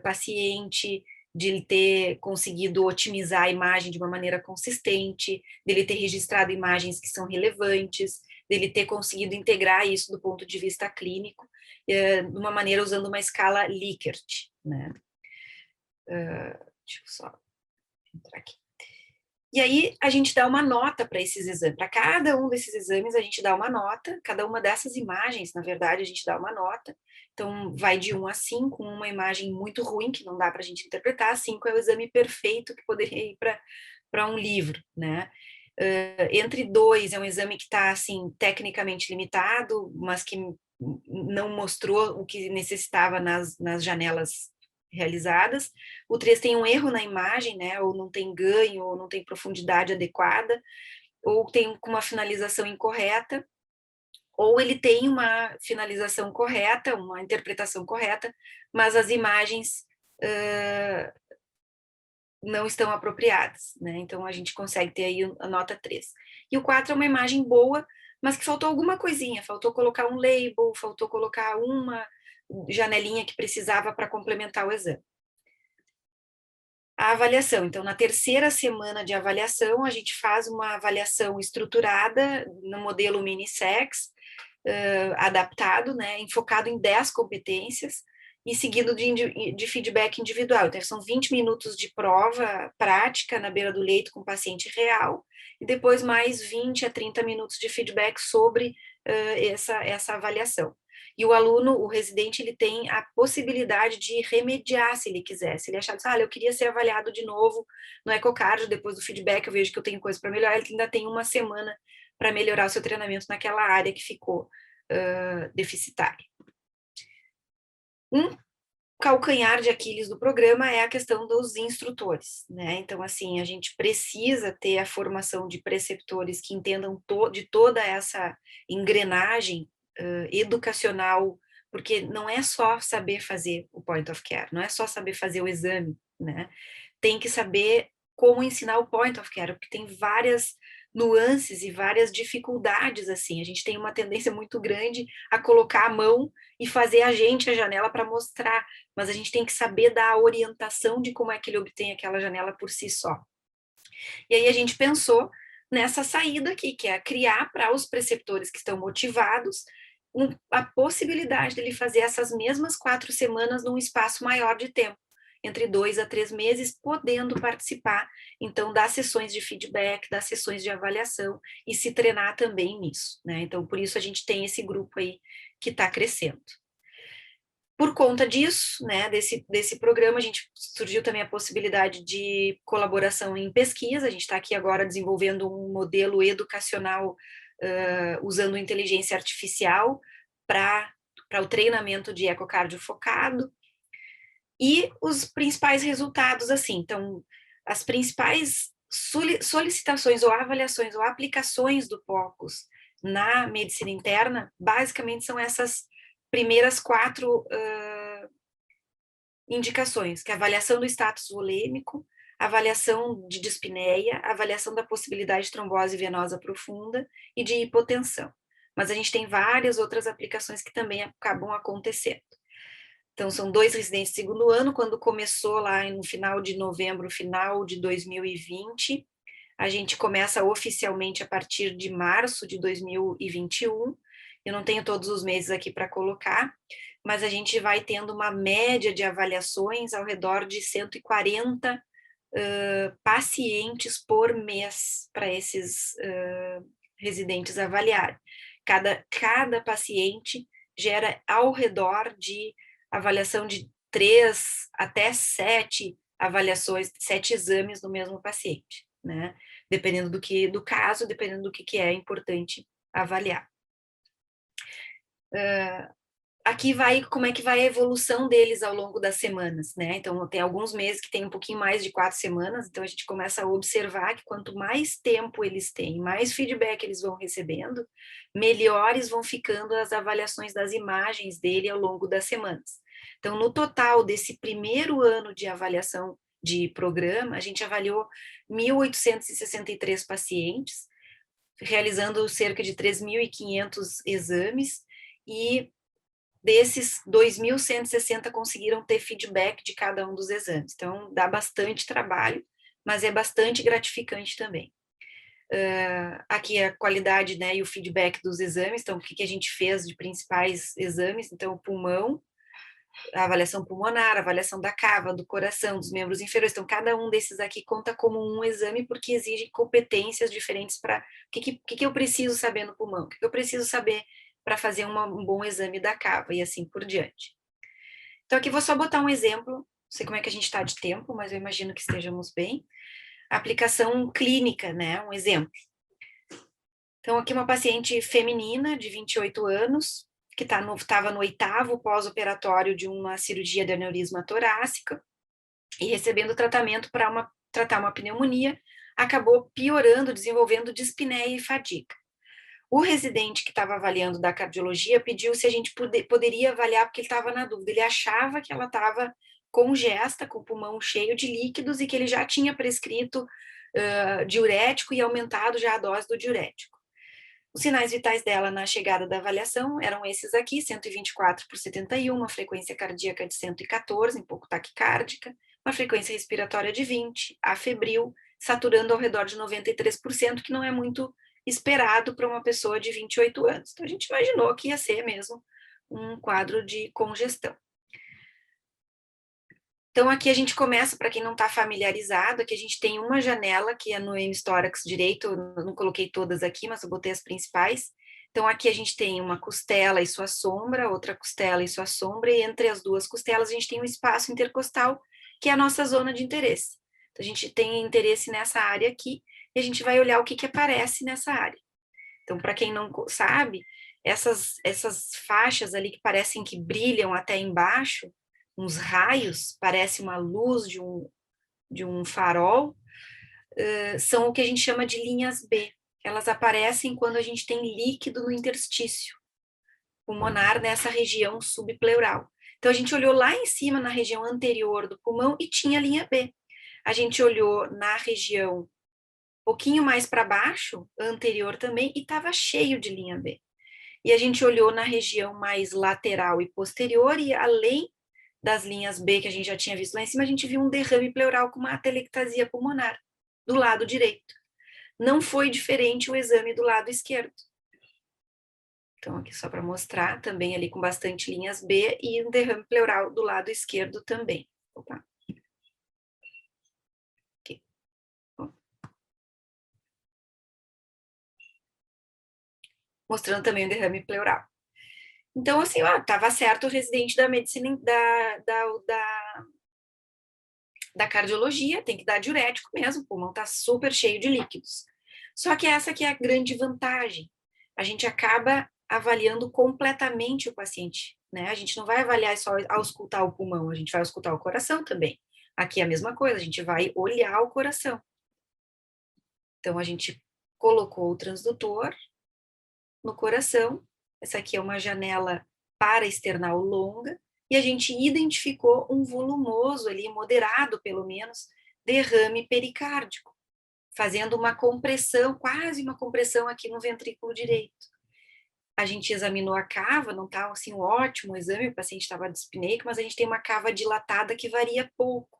Speaker 2: paciente, de ele ter conseguido otimizar a imagem de uma maneira consistente, dele ter registrado imagens que são relevantes, dele ter conseguido integrar isso do ponto de vista clínico, de uma maneira usando uma escala Likert, né? Deixa eu só entrar aqui. E aí a gente dá uma nota para esses exames. Para cada um desses exames a gente dá uma nota, cada uma dessas imagens, na verdade, a gente dá uma nota. Então vai de 1 a 5, uma imagem muito ruim, que não dá para a gente interpretar, 5 é o exame perfeito, que poderia ir para um livro, né? Entre 2 é um exame que está, assim, tecnicamente limitado, mas que não mostrou o que necessitava nas janelas realizadas. O 3 tem um erro na imagem, né, ou não tem ganho, ou não tem profundidade adequada, ou tem uma finalização incorreta. ou ele tem uma finalização correta, uma interpretação correta, mas as imagens não estão apropriadas, né? Então a gente consegue ter aí a nota 3. E o 4 é uma imagem boa, mas que faltou alguma coisinha, faltou colocar um label, faltou colocar uma janelinha que precisava para complementar o exame. A avaliação, então na terceira semana de avaliação, a gente faz uma avaliação estruturada no modelo Mini-Sex, adaptado, né, enfocado em 10 competências, e seguido de feedback individual. Então, são 20 minutos de prova prática na beira do leito com o paciente real, e depois mais 20 a 30 minutos de feedback sobre essa avaliação. E o aluno, o residente, ele tem a possibilidade de remediar, se ele quiser. Se ele achar, eu queria ser avaliado de novo no ecocardio, depois do feedback eu vejo que eu tenho coisa para melhorar, ele ainda tem uma semana para melhorar o seu treinamento naquela área que ficou deficitária. Um calcanhar de Aquiles do programa é a questão dos instrutores, né? Então, assim, a gente precisa ter a formação de preceptores que entendam de toda essa engrenagem educacional, porque não é só saber fazer o point of care, não é só saber fazer o exame, né? Tem que saber como ensinar o point of care, porque tem várias nuances e várias dificuldades, assim, a gente tem uma tendência muito grande a colocar a mão e fazer a janela para mostrar, mas a gente tem que saber dar a orientação de como é que ele obtém aquela janela por si só. E aí a gente pensou nessa saída aqui, que é criar para os preceptores que estão motivados a possibilidade dele fazer essas mesmas 4 semanas num espaço maior de tempo, entre 2 a 3 meses, podendo participar, então, das sessões de feedback, das sessões de avaliação, e se treinar também nisso, né? Então, por isso a gente tem esse grupo aí que está crescendo. Por conta disso, né, desse programa, a gente surgiu também a possibilidade de colaboração em pesquisa. A gente está aqui agora desenvolvendo um modelo educacional usando inteligência artificial para o treinamento de ecocardio focado. E os principais resultados, assim, então, as principais solicitações ou avaliações ou aplicações do POCUS na medicina interna, basicamente são essas primeiras 4 indicações, que é a avaliação do status volêmico, avaliação de dispneia, avaliação da possibilidade de trombose venosa profunda e de hipotensão. Mas a gente tem várias outras aplicações que também acabam acontecendo. Então, são 2 residentes de segundo ano, quando começou lá no final de novembro, final de 2020, a gente começa oficialmente a partir de março de 2021, eu não tenho todos os meses aqui para colocar, mas a gente vai tendo uma média de avaliações ao redor de 140 pacientes por mês para esses residentes avaliarem. Cada paciente gera ao redor de avaliação de 3 até 7 avaliações, 7 exames no mesmo paciente, né? Dependendo do caso, dependendo do que é importante avaliar. Aqui vai como é que vai a evolução deles ao longo das semanas, né? Então, tem alguns meses que tem um pouquinho mais de 4 semanas, então a gente começa a observar que quanto mais tempo eles têm, mais feedback eles vão recebendo, melhores vão ficando as avaliações das imagens dele ao longo das semanas. Então, no total desse primeiro ano de avaliação de programa, a gente avaliou 1.863 pacientes, realizando cerca de 3.500 exames, e desses 2.160 conseguiram ter feedback de cada um dos exames. Então, dá bastante trabalho, mas é bastante gratificante também. Aqui a qualidade, né, e o feedback dos exames. Então, o que a gente fez de principais exames? Então, o pulmão, a avaliação pulmonar, a avaliação da cava, do coração, dos membros inferiores. Então, cada um desses aqui conta como um exame, porque exige competências diferentes para o que eu preciso saber no pulmão, o que eu preciso saber para fazer um bom exame da cava, e assim por diante. Então, aqui vou só botar um exemplo, não sei como é que a gente está de tempo, mas eu imagino que estejamos bem. Aplicação clínica, né, um exemplo. Então, aqui uma paciente feminina de 28 anos, que estava no 8º pós-operatório de uma cirurgia de aneurisma torácica e recebendo tratamento para tratar uma pneumonia, acabou piorando, desenvolvendo dispneia e fadiga. O residente que estava avaliando da cardiologia pediu se a gente poderia avaliar, porque ele estava na dúvida. Ele achava que ela estava congesta, com o pulmão cheio de líquidos, e que ele já tinha prescrito diurético e aumentado já a dose do diurético. Os sinais vitais dela na chegada da avaliação eram esses aqui: 124/71, uma frequência cardíaca de 114, um pouco taquicárdica, uma frequência respiratória de 20, afebril, saturando ao redor de 93%, que não é muito esperado para uma pessoa de 28 anos. Então, a gente imaginou que ia ser mesmo um quadro de congestão. Então, aqui a gente começa, para quem não está familiarizado, aqui a gente tem uma janela, que é no hemistórax direito, eu não coloquei todas aqui, mas eu botei as principais. Então, aqui a gente tem uma costela e sua sombra, outra costela e sua sombra, e entre as duas costelas a gente tem um espaço intercostal, que é a nossa zona de interesse. Então, a gente tem interesse nessa área aqui, e a gente vai olhar o que aparece nessa área. Então, para quem não sabe, essas faixas ali que parecem que brilham até embaixo, uns raios, parece uma luz de um farol, são o que a gente chama de linhas B. Elas aparecem quando a gente tem líquido no interstício pulmonar, nessa região subpleural. Então, a gente olhou lá em cima, na região anterior do pulmão, e tinha linha B. A gente olhou na região um pouquinho mais para baixo, anterior também, e estava cheio de linha B. E a gente olhou na região mais lateral e posterior, e além das linhas B que a gente já tinha visto lá em cima, a gente viu um derrame pleural com uma atelectasia pulmonar do lado direito. Não foi diferente o exame do lado esquerdo. Então, aqui só para mostrar, também ali com bastante linhas B, e um derrame pleural do lado esquerdo também. Opa. Aqui. Mostrando também o derrame pleural. Então, assim, estava certo o residente da medicina, da cardiologia, tem que dar diurético mesmo, o pulmão está super cheio de líquidos. Só que essa aqui é a grande vantagem. A gente acaba avaliando completamente o paciente, né? A gente não vai avaliar só ao auscultar o pulmão, a gente vai auscultar o coração também. Aqui é a mesma coisa, a gente vai olhar o coração. Então, a gente colocou o transdutor no coração. Essa aqui é uma janela paraesternal longa, e a gente identificou um volumoso ali, moderado pelo menos, derrame pericárdico, fazendo uma compressão, quase uma compressão aqui no ventrículo direito. A gente examinou a cava, não estava assim um ótimo exame, o paciente estava dispneico, mas a gente tem uma cava dilatada que varia pouco.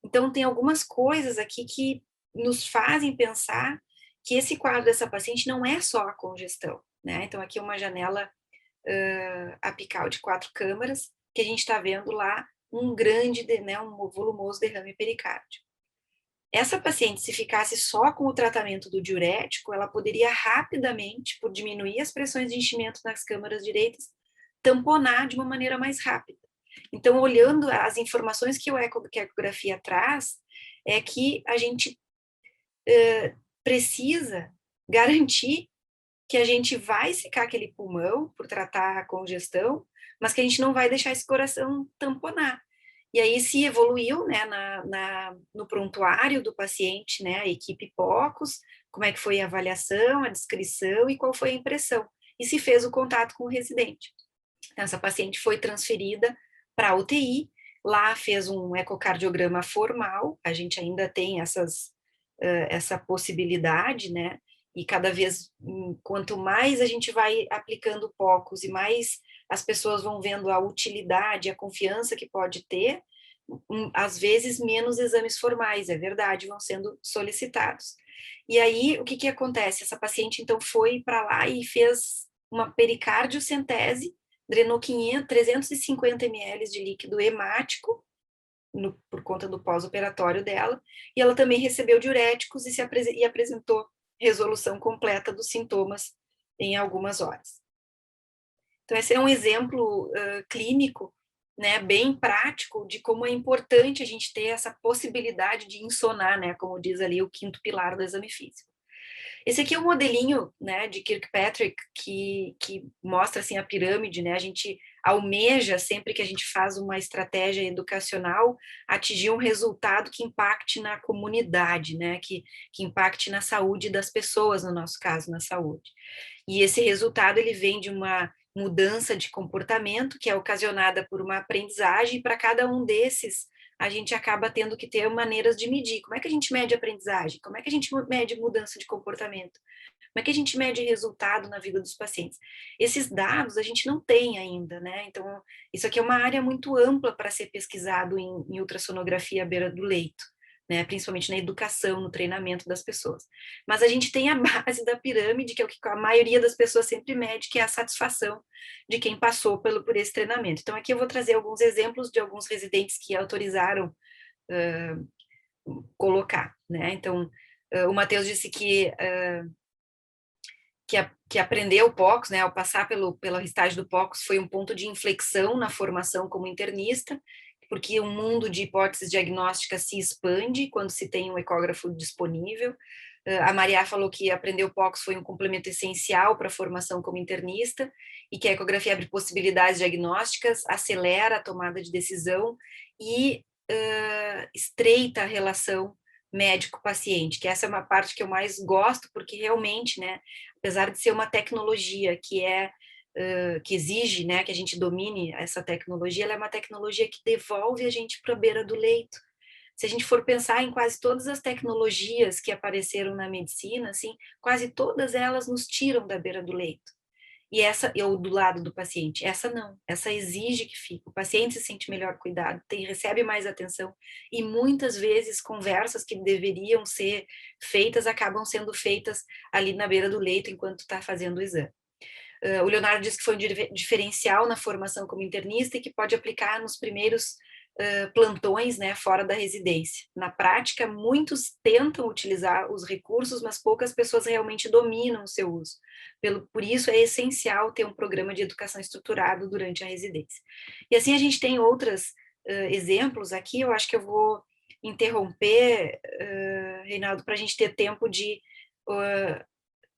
Speaker 2: Então, tem algumas coisas aqui que nos fazem pensar que esse quadro dessa paciente não é só a congestão, né? Então, aqui é uma janela apical de 4 câmaras, que a gente está vendo lá um grande, né, um volumoso derrame pericárdio. Essa paciente, se ficasse só com o tratamento do diurético, ela poderia rapidamente, por diminuir as pressões de enchimento nas câmaras direitas, tamponar de uma maneira mais rápida. Então, olhando as informações que a ecografia traz, é que a gente precisa garantir que a gente vai secar aquele pulmão por tratar a congestão, mas que a gente não vai deixar esse coração tamponar. E aí se evoluiu, né, no prontuário do paciente, né, a equipe POCUS, como é que foi a avaliação, a descrição e qual foi a impressão. E se fez o contato com o residente. Essa paciente foi transferida para a UTI, lá fez um ecocardiograma formal, a gente ainda tem essa possibilidade, né, e cada vez, quanto mais a gente vai aplicando POCUS e mais as pessoas vão vendo a utilidade, a confiança que pode ter, às vezes menos exames formais, é verdade, vão sendo solicitados. E aí, o que acontece? Essa paciente, então, foi para lá e fez uma pericardiocentese, drenou 350 ml de líquido hemático, por conta do pós-operatório dela, e ela também recebeu diuréticos e apresentou resolução completa dos sintomas em algumas horas. Então, esse é um exemplo clínico, né, bem prático, de como é importante a gente ter essa possibilidade de insonar, né, como diz ali o 5º pilar do exame físico. Esse aqui é um modelinho, né, de Kirkpatrick que mostra assim a pirâmide, né? A gente almeja sempre que a gente faz uma estratégia educacional atingir um resultado que impacte na comunidade, né? Que impacte na saúde das pessoas, no nosso caso, na saúde. E esse resultado ele vem de uma mudança de comportamento que é ocasionada por uma aprendizagem, e para cada um desses a gente acaba tendo que ter maneiras de medir. Como é que a gente mede aprendizagem? Como é que a gente mede mudança de comportamento? Como é que a gente mede resultado na vida dos pacientes? Esses dados a gente não tem ainda, né? Então, isso aqui é uma área muito ampla para ser pesquisado em ultrassonografia à beira do leito, né? Principalmente na educação, no treinamento das pessoas. Mas a gente tem a base da pirâmide, que é o que a maioria das pessoas sempre mede, que é a satisfação de quem passou por esse treinamento. Então, aqui eu vou trazer alguns exemplos de alguns residentes que autorizaram colocar, né? Então, o Matheus disse que aprendeu o POCUS, né, ao passar pela estágio do POCUS, foi um ponto de inflexão na formação como internista, porque o mundo de hipóteses diagnósticas se expande quando se tem um ecógrafo disponível. A Maria falou que aprender o POCUS foi um complemento essencial para a formação como internista e que a ecografia abre possibilidades diagnósticas, acelera a tomada de decisão e estreita a relação médico-paciente, que essa é uma parte que eu mais gosto, porque realmente, né, apesar de ser uma tecnologia que exige, né, que a gente domine essa tecnologia, ela é uma tecnologia que devolve a gente para a beira do leito. Se a gente for pensar em quase todas as tecnologias que apareceram na medicina, assim, quase todas elas nos tiram da beira do leito. E essa, eu do lado do paciente, essa não, essa exige que fique. O paciente se sente melhor cuidado, recebe mais atenção, e muitas vezes conversas que deveriam ser feitas acabam sendo feitas ali na beira do leito enquanto está fazendo o exame. O Leonardo disse que foi um diferencial na formação como internista e que pode aplicar nos primeiros plantões, né, fora da residência. Na prática, muitos tentam utilizar os recursos, mas poucas pessoas realmente dominam o seu uso. Por isso, é essencial ter um programa de educação estruturado durante a residência. E assim a gente tem outros exemplos aqui, eu acho que eu vou interromper, Reinaldo, para a gente ter tempo de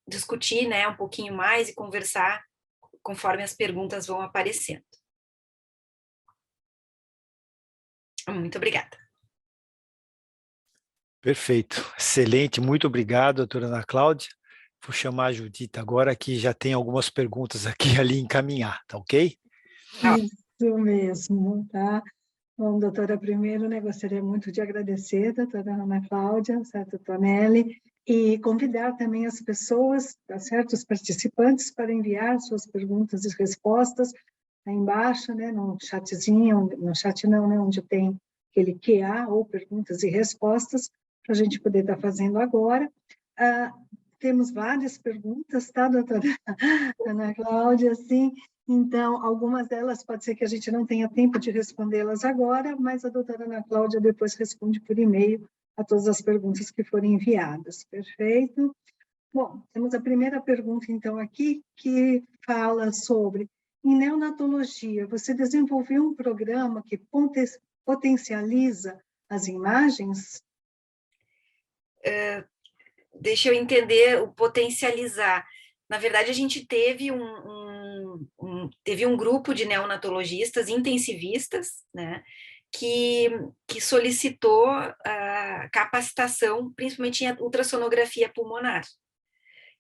Speaker 2: discutir, né, um pouquinho mais e conversar conforme as perguntas vão aparecendo. Muito obrigada.
Speaker 1: Perfeito, excelente, muito obrigado, doutora Ana Cláudia. Vou chamar a Judita agora, que já tem algumas perguntas aqui ali encaminhar, tá ok?
Speaker 3: Isso mesmo, tá? Bom, doutora, primeiro, né, gostaria muito de agradecer a doutora Ana Cláudia, certo, Tonelli, e convidar também as pessoas, tá certo, os participantes, para enviar suas perguntas e respostas aí embaixo, né, no chatzinho, no chat não, né, onde tem aquele QA, ou perguntas e respostas, para a gente poder estar fazendo agora. Temos várias perguntas, tá, doutora Ana Cláudia, sim. Então, algumas delas pode ser que a gente não tenha tempo de respondê-las agora, mas a doutora Ana Cláudia depois responde por e-mail a todas as perguntas que forem enviadas. Perfeito? Bom, temos a primeira pergunta, então, aqui, que fala sobre, em neonatologia, você desenvolveu um programa que potencializa as imagens?
Speaker 2: Deixa eu entender o potencializar. Na verdade, a gente teve teve um grupo de neonatologistas intensivistas, né, que solicitou a capacitação, principalmente em ultrassonografia pulmonar.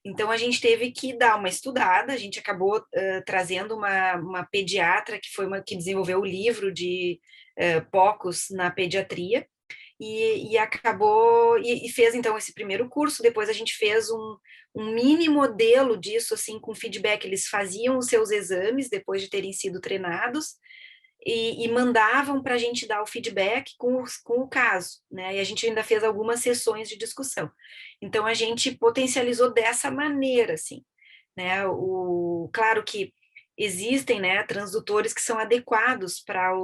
Speaker 2: Então, a gente teve que dar uma estudada, a gente acabou trazendo uma pediatra, que foi que desenvolveu o livro de POCUS na pediatria, e acabou, e fez então esse primeiro curso, depois a gente fez um mini modelo disso, assim, com feedback, eles faziam os seus exames, depois de terem sido treinados, e mandavam para a gente dar o feedback com o caso, né, e a gente ainda fez algumas sessões de discussão. Então, a gente potencializou dessa maneira, assim, né, claro que existem, né, transdutores que são adequados para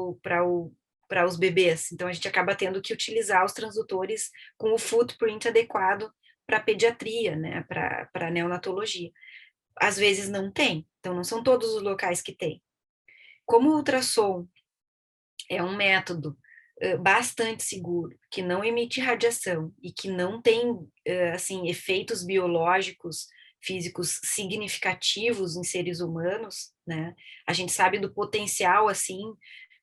Speaker 2: os bebês, então a gente acaba tendo que utilizar os transdutores com o footprint adequado para pediatria, né, para neonatologia. Às vezes não tem, então não são todos os locais que tem. Como o ultrassom é um método bastante seguro, que não emite radiação e que não tem, assim, efeitos biológicos, físicos significativos em seres humanos, né? A gente sabe do potencial, assim,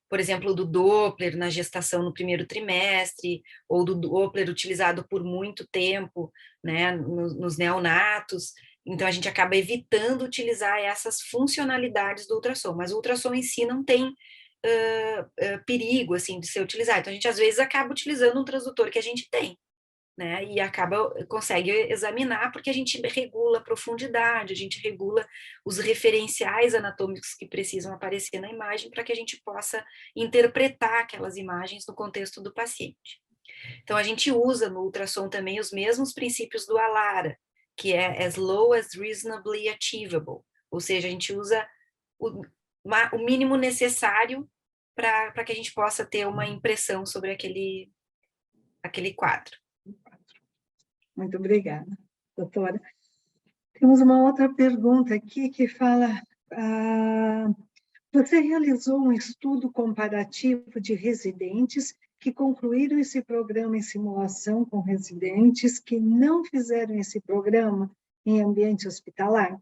Speaker 2: por exemplo, do Doppler na gestação no primeiro trimestre, ou do Doppler utilizado por muito tempo, né, nos neonatos. Então, a gente acaba evitando utilizar essas funcionalidades do ultrassom, mas o ultrassom em si não tem perigo, assim, de ser utilizado. Então, a gente, às vezes, acaba utilizando um transdutor que a gente tem, né, e consegue examinar, porque a gente regula a profundidade, a gente regula os referenciais anatômicos que precisam aparecer na imagem para que a gente possa interpretar aquelas imagens no contexto do paciente. Então, a gente usa no ultrassom também os mesmos princípios do ALARA, que é as low as reasonably achievable, ou seja, a gente usa o mínimo necessário para que a gente possa ter uma impressão sobre aquele quadro.
Speaker 3: Muito obrigada, doutora. Temos uma outra pergunta aqui que fala: você realizou um estudo comparativo de residentes que concluíram esse programa em simulação com residentes que não fizeram esse programa em ambiente hospitalar?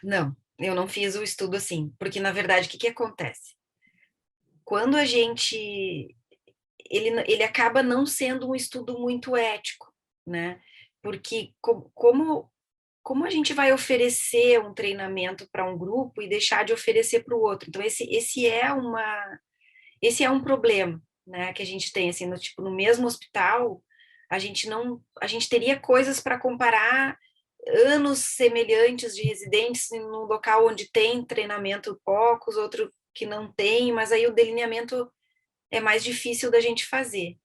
Speaker 2: Não, eu não fiz o estudo assim, porque, na verdade, o que acontece? Quando a gente... Ele acaba não sendo um estudo muito ético, né? Porque como a gente vai oferecer um treinamento para um grupo e deixar de oferecer para o outro? Então, esse é um problema, né, que a gente tem, assim, no mesmo hospital, a gente teria coisas para comparar anos semelhantes de residentes num local onde tem treinamento poucos, outro que não tem, mas aí o delineamento é mais difícil da gente fazer.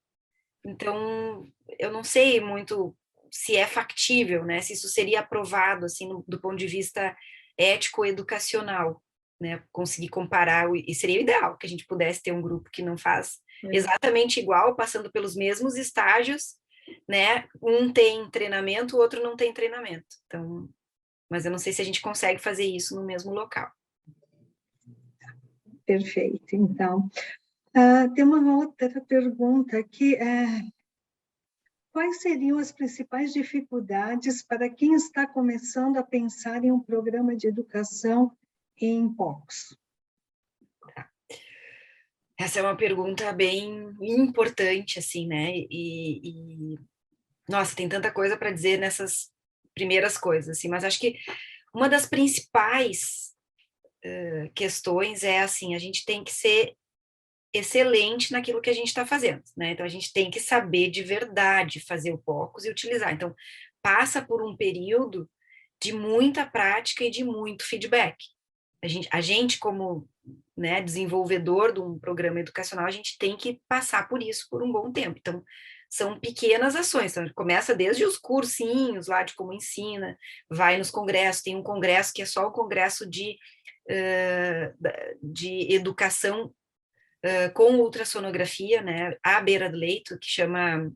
Speaker 2: Então, eu não sei muito se é factível, né, se isso seria aprovado, assim, do ponto de vista ético-educacional, né, conseguir comparar, e seria ideal que a gente pudesse ter um grupo que não faz exatamente igual, passando pelos mesmos estágios, né, um tem treinamento, o outro não tem treinamento. Então, mas eu não sei se a gente consegue fazer isso no mesmo local.
Speaker 3: Perfeito, então. Tem uma outra pergunta aqui. Quais seriam as principais dificuldades para quem está começando a pensar em um programa de educação em POCs?
Speaker 2: Essa é uma pergunta bem importante, assim, né? Nossa, tem tanta coisa para dizer nessas primeiras coisas, assim, mas acho que uma das principais questões é, assim, a gente tem que ser excelente naquilo que a gente está fazendo, né? Então, a gente tem que saber de verdade fazer o POCUS e utilizar. Então, passa por um período de muita prática e de muito feedback. A gente como, né, desenvolvedor de um programa educacional, a gente tem que passar por isso por um bom tempo. Então, são pequenas ações. Então, começa desde os cursinhos lá de como ensina, vai nos congressos, tem um congresso que é só o congresso de educação com ultrassonografia, né, à beira do leito, que chama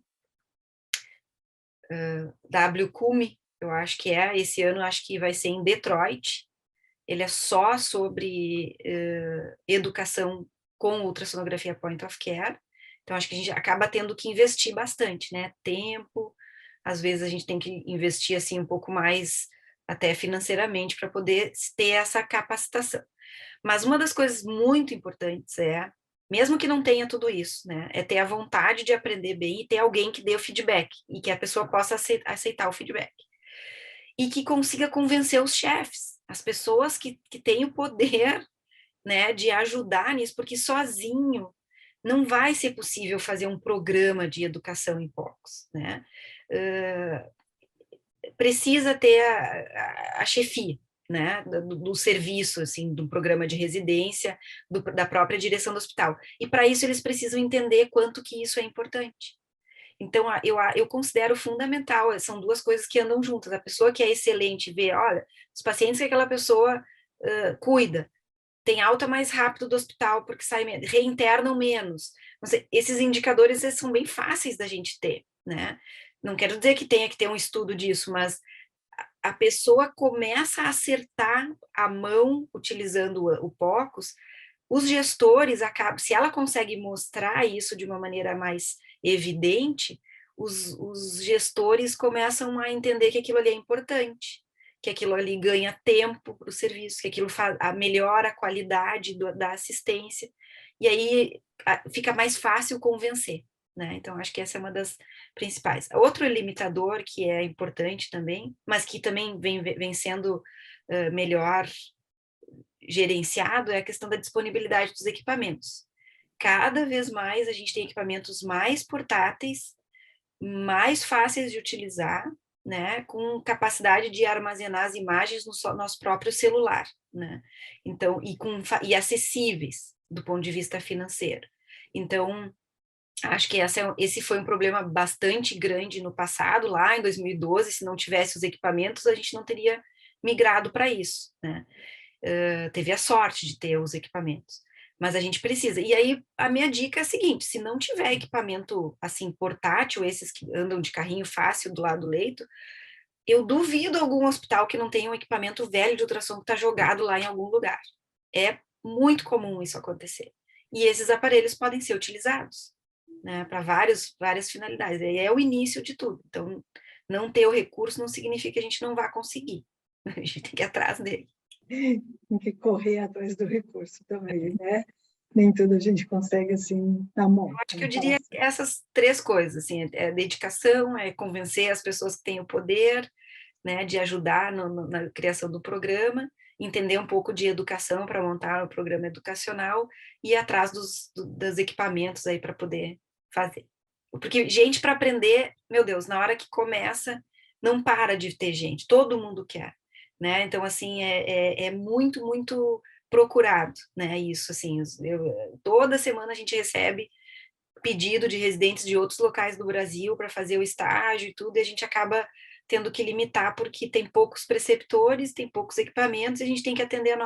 Speaker 2: WCUME, eu acho que esse ano acho que vai ser em Detroit. Ele é só sobre educação com ultrassonografia point of care. Então, acho que a gente acaba tendo que investir bastante, né? Tempo, às vezes a gente tem que investir, assim, um pouco mais, até financeiramente, para poder ter essa capacitação. Mas uma das coisas muito importantes mesmo que não tenha tudo isso, né? É ter a vontade de aprender bem e ter alguém que dê o feedback, e que a pessoa possa aceitar o feedback. E que consiga convencer os chefes, as pessoas que têm o poder, né, de ajudar nisso, porque sozinho não vai ser possível fazer um programa de educação em POCs, né? Precisa ter a chefia, né, do serviço, assim, do programa de residência, da própria direção do hospital. E para isso eles precisam entender quanto que isso é importante. Então, eu considero fundamental, são duas coisas que andam juntas. A pessoa que é excelente vê, olha, os pacientes que aquela pessoa cuida, tem alta mais rápido do hospital, porque reinternam menos. Esses indicadores são bem fáceis da gente ter, né? Não quero dizer que tenha que ter um estudo disso, mas a pessoa começa a acertar a mão utilizando o POCUS os gestores acabam, se ela consegue mostrar isso de uma maneira mais evidente, os gestores começam a entender que aquilo ali é importante, que aquilo ali ganha tempo para o serviço, que aquilo melhora a qualidade da assistência, e aí fica mais fácil convencer, né? Então, acho que essa é uma das principais. Outro limitador que é importante também, mas que também vem sendo melhor gerenciado, é a questão da disponibilidade dos equipamentos. Cada vez mais a gente tem equipamentos mais portáteis, mais fáceis de utilizar, né, com capacidade de armazenar as imagens no nosso próprio celular, né? Então, e acessíveis do ponto de vista financeiro. Então, acho que esse foi um problema bastante grande no passado, lá em 2012, se não tivesse os equipamentos, a gente não teria migrado para isso, né? Teve a sorte de ter os equipamentos, mas a gente precisa. E aí, a minha dica é a seguinte, se não tiver equipamento, assim, portátil, esses que andam de carrinho fácil do lado do leito, eu duvido algum hospital que não tenha um equipamento velho de ultrassom que está jogado lá em algum lugar. É muito comum isso acontecer. E esses aparelhos podem ser utilizados, né, para várias finalidades. E é o início de tudo. Então, não ter o recurso não significa que a gente não vá conseguir. A gente tem que ir atrás dele.
Speaker 3: Tem que correr atrás do recurso também, né? Nem tudo a gente consegue, assim, na mão.
Speaker 2: Acho que eu diria essas 3 coisas, assim, é dedicação, é convencer as pessoas que têm o poder, né, de ajudar na criação do programa, entender um pouco de educação para montar o programa educacional e ir atrás dos equipamentos aí para poder fazer. Porque gente para aprender, meu Deus, na hora que começa, não para de ter gente, todo mundo quer, né? Então, assim, é muito, muito procurado, né? Isso, assim, toda semana a gente recebe pedido de residentes de outros locais do Brasil para fazer o estágio e tudo, e a gente acaba tendo que limitar porque tem poucos preceptores, tem poucos equipamentos, e a gente tem que atender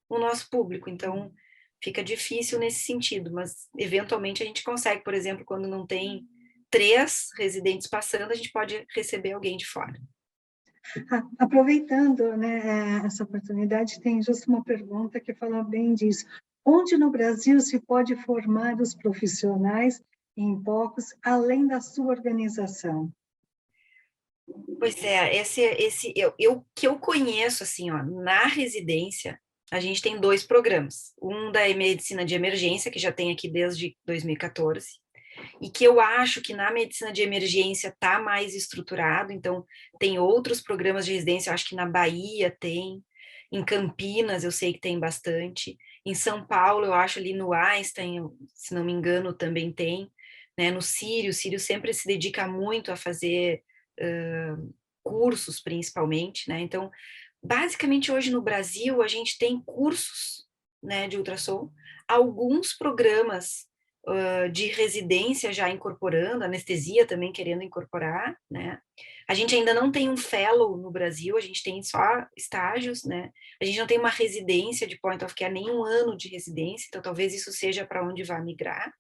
Speaker 2: o nosso público, então fica difícil nesse sentido, mas eventualmente a gente consegue, por exemplo, quando não tem 3 residentes passando, a gente pode receber alguém de fora.
Speaker 3: Aproveitando, né, essa oportunidade, tem justo uma pergunta que fala bem disso. Onde no Brasil se pode formar os profissionais em POCs, além da sua organização?
Speaker 2: Pois é, que eu conheço, assim, ó, na residência, a gente tem 2 programas. Um da medicina de emergência, que já tem aqui desde 2014, e que eu acho que na medicina de emergência está mais estruturado, então tem outros programas de residência, eu acho que na Bahia tem, em Campinas eu sei que tem bastante, em São Paulo eu acho ali no Einstein, se não me engano, também tem, né, no Sírio, o Sírio sempre se dedica muito a fazer cursos, principalmente, né, então, basicamente hoje no Brasil a gente tem cursos, né, de ultrassom, alguns programas de residência já incorporando, anestesia também querendo incorporar, né? A gente ainda não tem um fellow no Brasil, a gente tem só estágios, né? A gente não tem uma residência de point of care, nem um ano de residência, então talvez isso seja para onde vai migrar.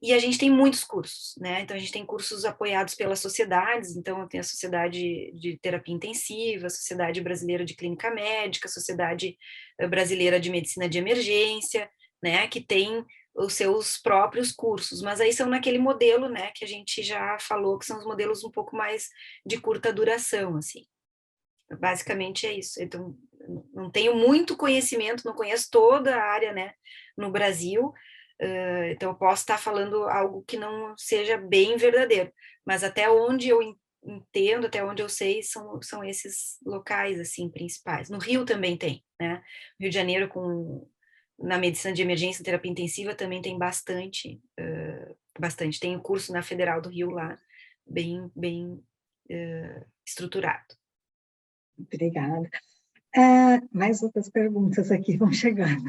Speaker 2: E a gente tem muitos cursos, né? Então a gente tem cursos apoiados pelas sociedades, então tem a Sociedade de Terapia Intensiva, a Sociedade Brasileira de Clínica Médica, a Sociedade Brasileira de Medicina de Emergência, né? Que tem os seus próprios cursos, mas aí são naquele modelo, né, que a gente já falou, que são os modelos um pouco mais de curta duração, assim. Basicamente é isso. Então, não tenho muito conhecimento, não conheço toda a área, né, no Brasil, então eu posso estar falando algo que não seja bem verdadeiro, mas até onde eu entendo, até onde eu sei, são esses locais, assim, principais. No Rio também tem, né, Rio de Janeiro na medicina de emergência, terapia intensiva, também tem bastante. Tem o curso na Federal do Rio lá, bem estruturado.
Speaker 3: Obrigada. Mais outras perguntas aqui vão chegando.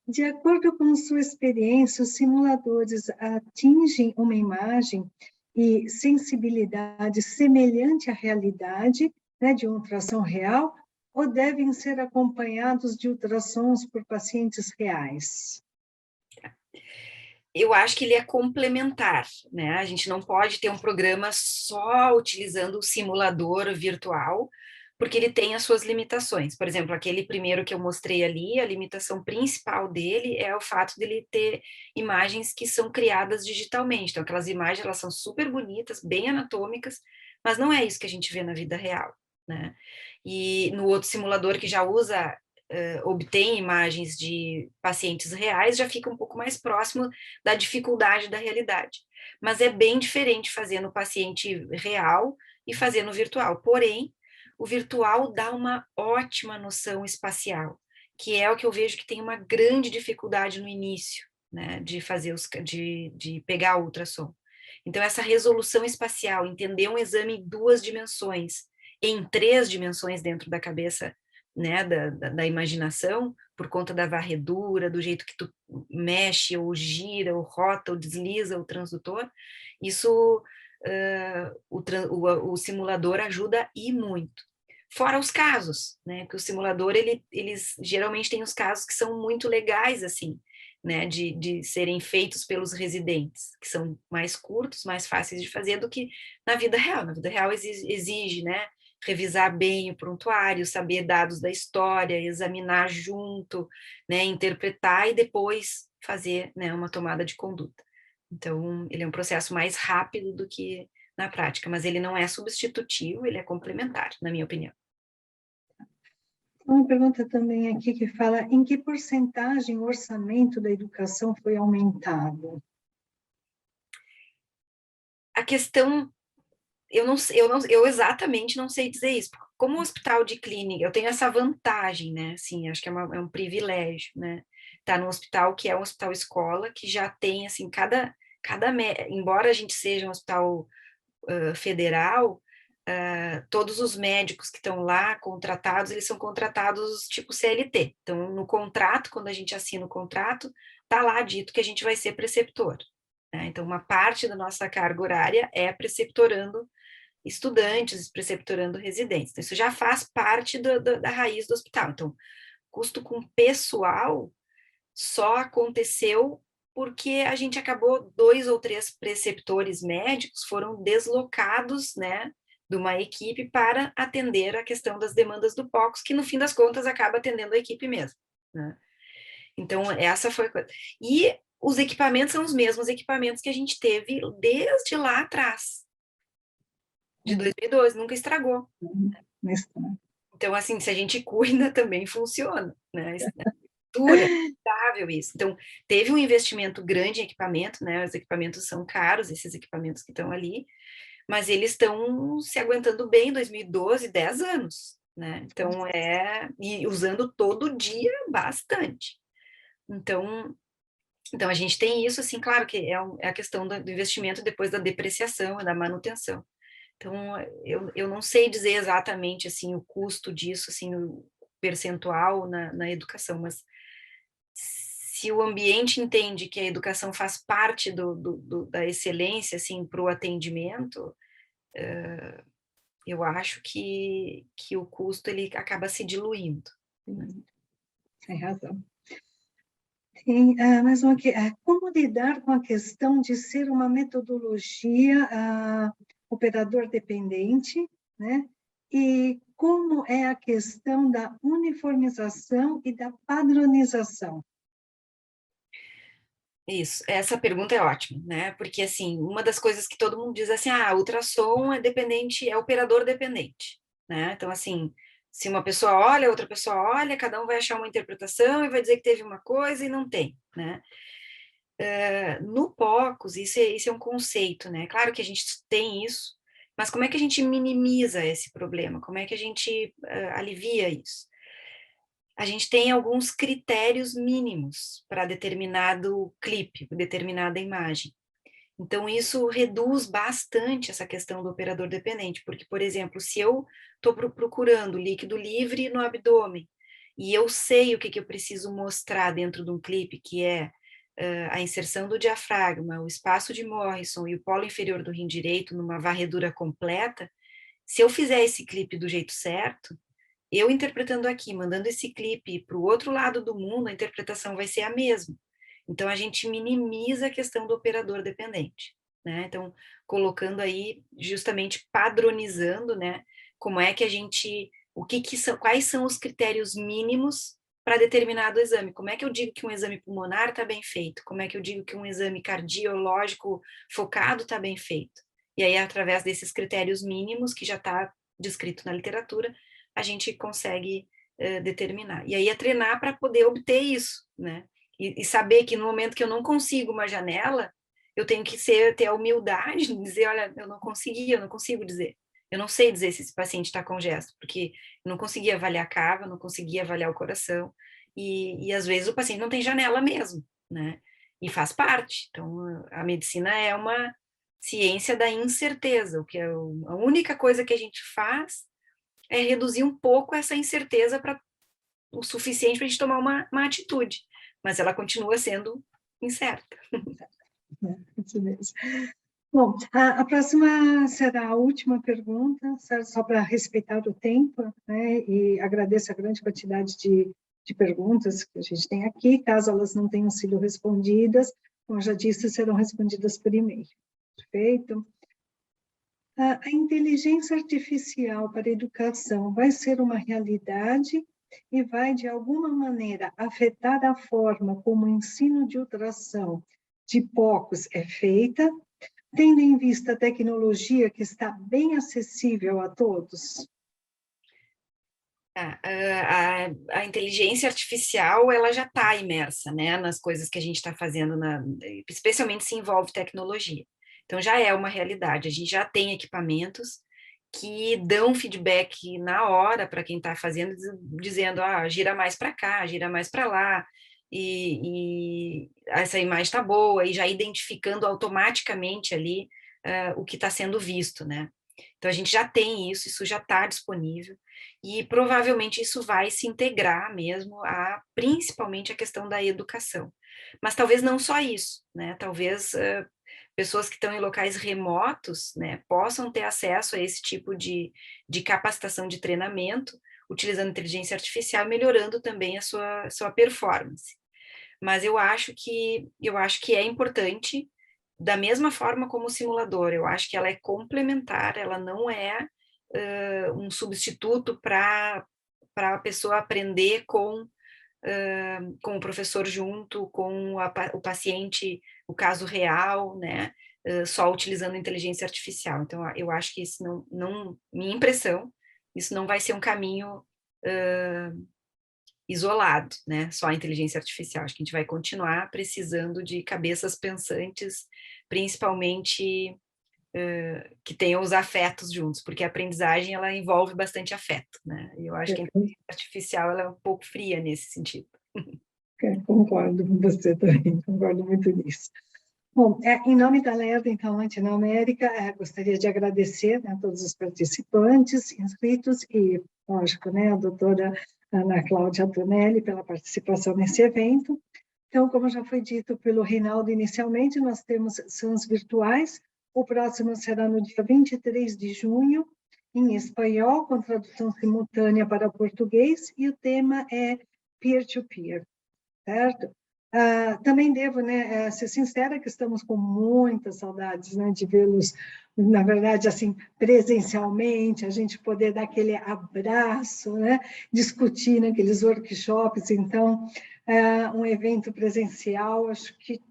Speaker 3: De acordo com sua experiência, os simuladores atingem uma imagem e sensibilidade semelhante à realidade, né, de um ultrassom real, ou devem ser acompanhados de ultrassons por pacientes reais?
Speaker 2: Eu acho que ele é complementar, né? A gente não pode ter um programa só utilizando o simulador virtual, porque ele tem as suas limitações. Por exemplo, aquele primeiro que eu mostrei ali, a limitação principal dele é o fato dele ter imagens que são criadas digitalmente. Então, aquelas imagens, elas são super bonitas, bem anatômicas, mas não é isso que a gente vê na vida real, né? E no outro simulador que já usa, obtém imagens de pacientes reais, já fica um pouco mais próximo da dificuldade da realidade. Mas é bem diferente fazer no paciente real e fazer no virtual. Porém, o virtual dá uma ótima noção espacial, que é o que eu vejo que tem uma grande dificuldade no início, né, de fazer de pegar o ultrassom. Então, essa resolução espacial, entender um exame em 2 dimensões, em 3 dimensões dentro da cabeça, né, da imaginação, por conta da varredura, do jeito que tu mexe, ou gira, ou rota, ou desliza o transdutor, isso o simulador ajuda e muito. Fora os casos, né? Porque o simulador, eles geralmente tem os casos que são muito legais, assim, né? De serem feitos pelos residentes, que são mais curtos, mais fáceis de fazer do que na vida real. Na vida real exige, né? Revisar bem o prontuário, saber dados da história, examinar junto, né? Interpretar e depois fazer, né? Uma tomada de conduta. Então, ele é um processo mais rápido do que na prática, mas ele não é substitutivo, ele é complementar, na minha opinião.
Speaker 3: Uma pergunta também aqui que fala em que porcentagem o orçamento da educação foi aumentado?
Speaker 2: A questão, eu exatamente não sei dizer isso. Como hospital de clínica, eu tenho essa vantagem, né? Assim, acho que é um privilégio, né? Estar num hospital que é um hospital escola, que já tem, assim, embora a gente seja um hospital federal, todos os médicos que estão lá contratados, eles são contratados tipo CLT. Então, no contrato, quando a gente assina o contrato, está lá dito que a gente vai ser preceptor, né? Então, uma parte da nossa carga horária é preceptorando estudantes, preceptorando residentes. Então, isso já faz parte da raiz do hospital. Então, custo com pessoal só aconteceu porque a gente acabou, 2 ou 3 preceptores médicos foram deslocados, né, de uma equipe para atender a questão das demandas do POCUS, que no fim das contas acaba atendendo a equipe mesmo, né? Então, essa foi a coisa. E os equipamentos são os mesmos equipamentos que a gente teve desde lá atrás, de 2012, nunca estragou. Então, assim, se a gente cuida, também funciona, né? Dura, estável isso. Então, teve um investimento grande em equipamento, né? Os equipamentos são caros, esses equipamentos que estão ali, mas eles estão se aguentando bem em 2012, 10 anos, né? Então, e usando todo dia bastante. Então a gente tem isso, assim, claro que é a questão do investimento depois da depreciação e da manutenção. Então, eu não sei dizer exatamente, assim, o custo disso, assim, o percentual na educação, mas se o ambiente entende que a educação faz parte da excelência, assim, para o atendimento, eu acho que o custo, ele acaba se diluindo.
Speaker 3: Tem razão. Tem mais uma aqui. Como lidar com a questão de ser uma metodologia operador dependente, né? E como é a questão da uniformização e da padronização?
Speaker 2: Isso, essa pergunta é ótima, né? Porque, assim, uma das coisas que todo mundo diz assim, ultrassom é dependente, é operador dependente, né? Então, assim, se uma pessoa olha, outra pessoa olha, cada um vai achar uma interpretação e vai dizer que teve uma coisa e não tem, né? No POCUS, isso é um conceito, né? Claro que a gente tem isso, mas como é que a gente minimiza esse problema? Como é que a gente alivia isso? A gente tem alguns critérios mínimos para determinado clipe, determinada imagem. Então, isso reduz bastante essa questão do operador dependente, porque, por exemplo, se eu estou procurando líquido livre no abdômen, e eu sei o que eu preciso mostrar dentro de um clipe, que é a inserção do diafragma, o espaço de Morrison e o polo inferior do rim direito numa varredura completa, se eu fizer esse clipe do jeito certo, eu interpretando aqui, mandando esse clipe para o outro lado do mundo, a interpretação vai ser a mesma. Então, a gente minimiza a questão do operador dependente, né? Então, colocando aí, justamente padronizando, né? Como é que a gente quais são os critérios mínimos para determinado exame. Como é que eu digo que um exame pulmonar está bem feito? Como é que eu digo que um exame cardiológico focado está bem feito? E aí, através desses critérios mínimos, que já está descrito na literatura, a gente consegue determinar. E aí é treinar para poder obter isso, né? E saber que no momento que eu não consigo uma janela, eu tenho que ter a humildade de dizer, olha, eu não consigo dizer. Eu não sei dizer se esse paciente está congesto, porque eu não conseguia avaliar a cava, não conseguia avaliar o coração, e às vezes o paciente não tem janela mesmo, né? E faz parte. Então, a medicina é uma ciência da incerteza, o que é a única coisa que a gente faz é reduzir um pouco essa incerteza para o suficiente para a gente tomar uma atitude, mas ela continua sendo incerta.
Speaker 3: Isso mesmo. Bom, a próxima será a última pergunta, só para respeitar o tempo, né, e agradeço a grande quantidade de perguntas que a gente tem aqui, caso elas não tenham sido respondidas, como eu já disse, serão respondidas por e-mail. Perfeito? A inteligência artificial para a educação vai ser uma realidade e vai, de alguma maneira, afetar a forma como o ensino de ultrassom de POCs é feita, tendo em vista a tecnologia que está bem acessível a todos?
Speaker 2: A inteligência artificial, ela já está imersa, né, nas coisas que a gente está fazendo, especialmente se envolve tecnologia. Então, já é uma realidade. A gente já tem equipamentos que dão feedback na hora para quem está fazendo, dizendo, gira mais para cá, gira mais para lá, e essa imagem está boa, e já identificando automaticamente ali o que está sendo visto, né? Então, a gente já tem isso já está disponível, e provavelmente isso vai se integrar mesmo principalmente a questão da educação. Mas talvez não só isso, né? Talvez pessoas que estão em locais remotos, né, possam ter acesso a esse tipo de capacitação de treinamento, utilizando inteligência artificial, melhorando também a sua performance. Mas eu acho que é importante, da mesma forma como o simulador, eu acho que ela é complementar, ela não é um substituto para a pessoa aprender com o professor junto, com o paciente, o caso real, né? Só utilizando inteligência artificial. Então, eu acho que isso minha impressão, isso não vai ser um caminho isolado, né? Só a inteligência artificial. Acho que a gente vai continuar precisando de cabeças pensantes, principalmente que tenham os afetos juntos, porque a aprendizagem ela envolve bastante afeto, né? E eu acho que a inteligência artificial ela é um pouco fria nesse sentido.
Speaker 3: Concordo com você também, concordo muito nisso. Bom, em nome da Lerda, então, Latinoamérica, gostaria de agradecer, né, a todos os participantes, inscritos e, lógico, né, a doutora Ana Cláudia Tonelli pela participação nesse evento. Então, como já foi dito pelo Reinaldo inicialmente, nós temos sessões virtuais. O próximo será no dia 23 de junho, em espanhol, com tradução simultânea para português, e o tema é peer-to-peer, certo? Também devo, né, ser sincera que estamos com muitas saudades, né, de vê-los, na verdade, assim, presencialmente, a gente poder dar aquele abraço, né, discutir naqueles workshops. Então, um evento presencial, acho que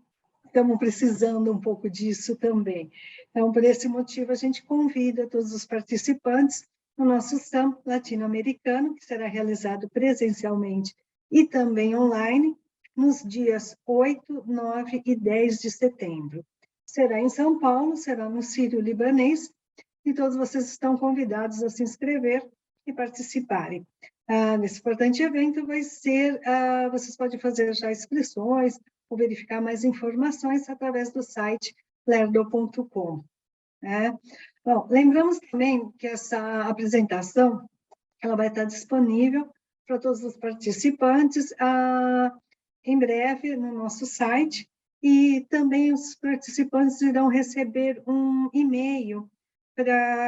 Speaker 3: estamos precisando um pouco disso também. Então, por esse motivo, a gente convida todos os participantes no nosso SAM latino-americano, que será realizado presencialmente e também online, nos dias 8, 9 e 10 de setembro. Será em São Paulo, será no Sírio-Libanês, e todos vocês estão convidados a se inscrever e participarem. Nesse importante evento vai ser, vocês podem fazer já inscrições ou verificar mais informações através do site lerdo.com. Né? Bom, lembramos também que essa apresentação ela vai estar disponível para todos os participantes em breve no nosso site, e também os participantes irão receber um e-mail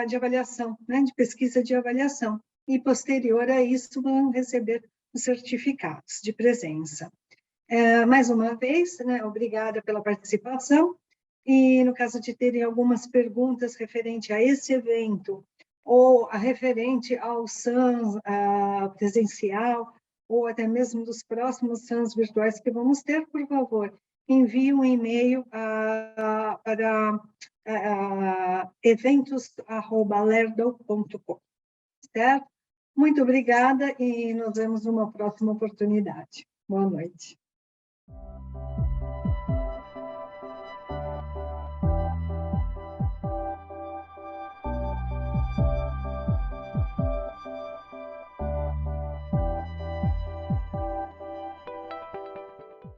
Speaker 3: de avaliação, né, de pesquisa de avaliação, e posterior a isso vão receber os certificados de presença. Mais uma vez, né, obrigada pela participação, e no caso de terem algumas perguntas referente a esse evento ou a referente ao SANS presencial, ou até mesmo dos próximos SANS virtuais que vamos ter, por favor, envie um e-mail para eventos@lerdo.com, certo? Muito obrigada e nos vemos numa próxima oportunidade. Boa noite.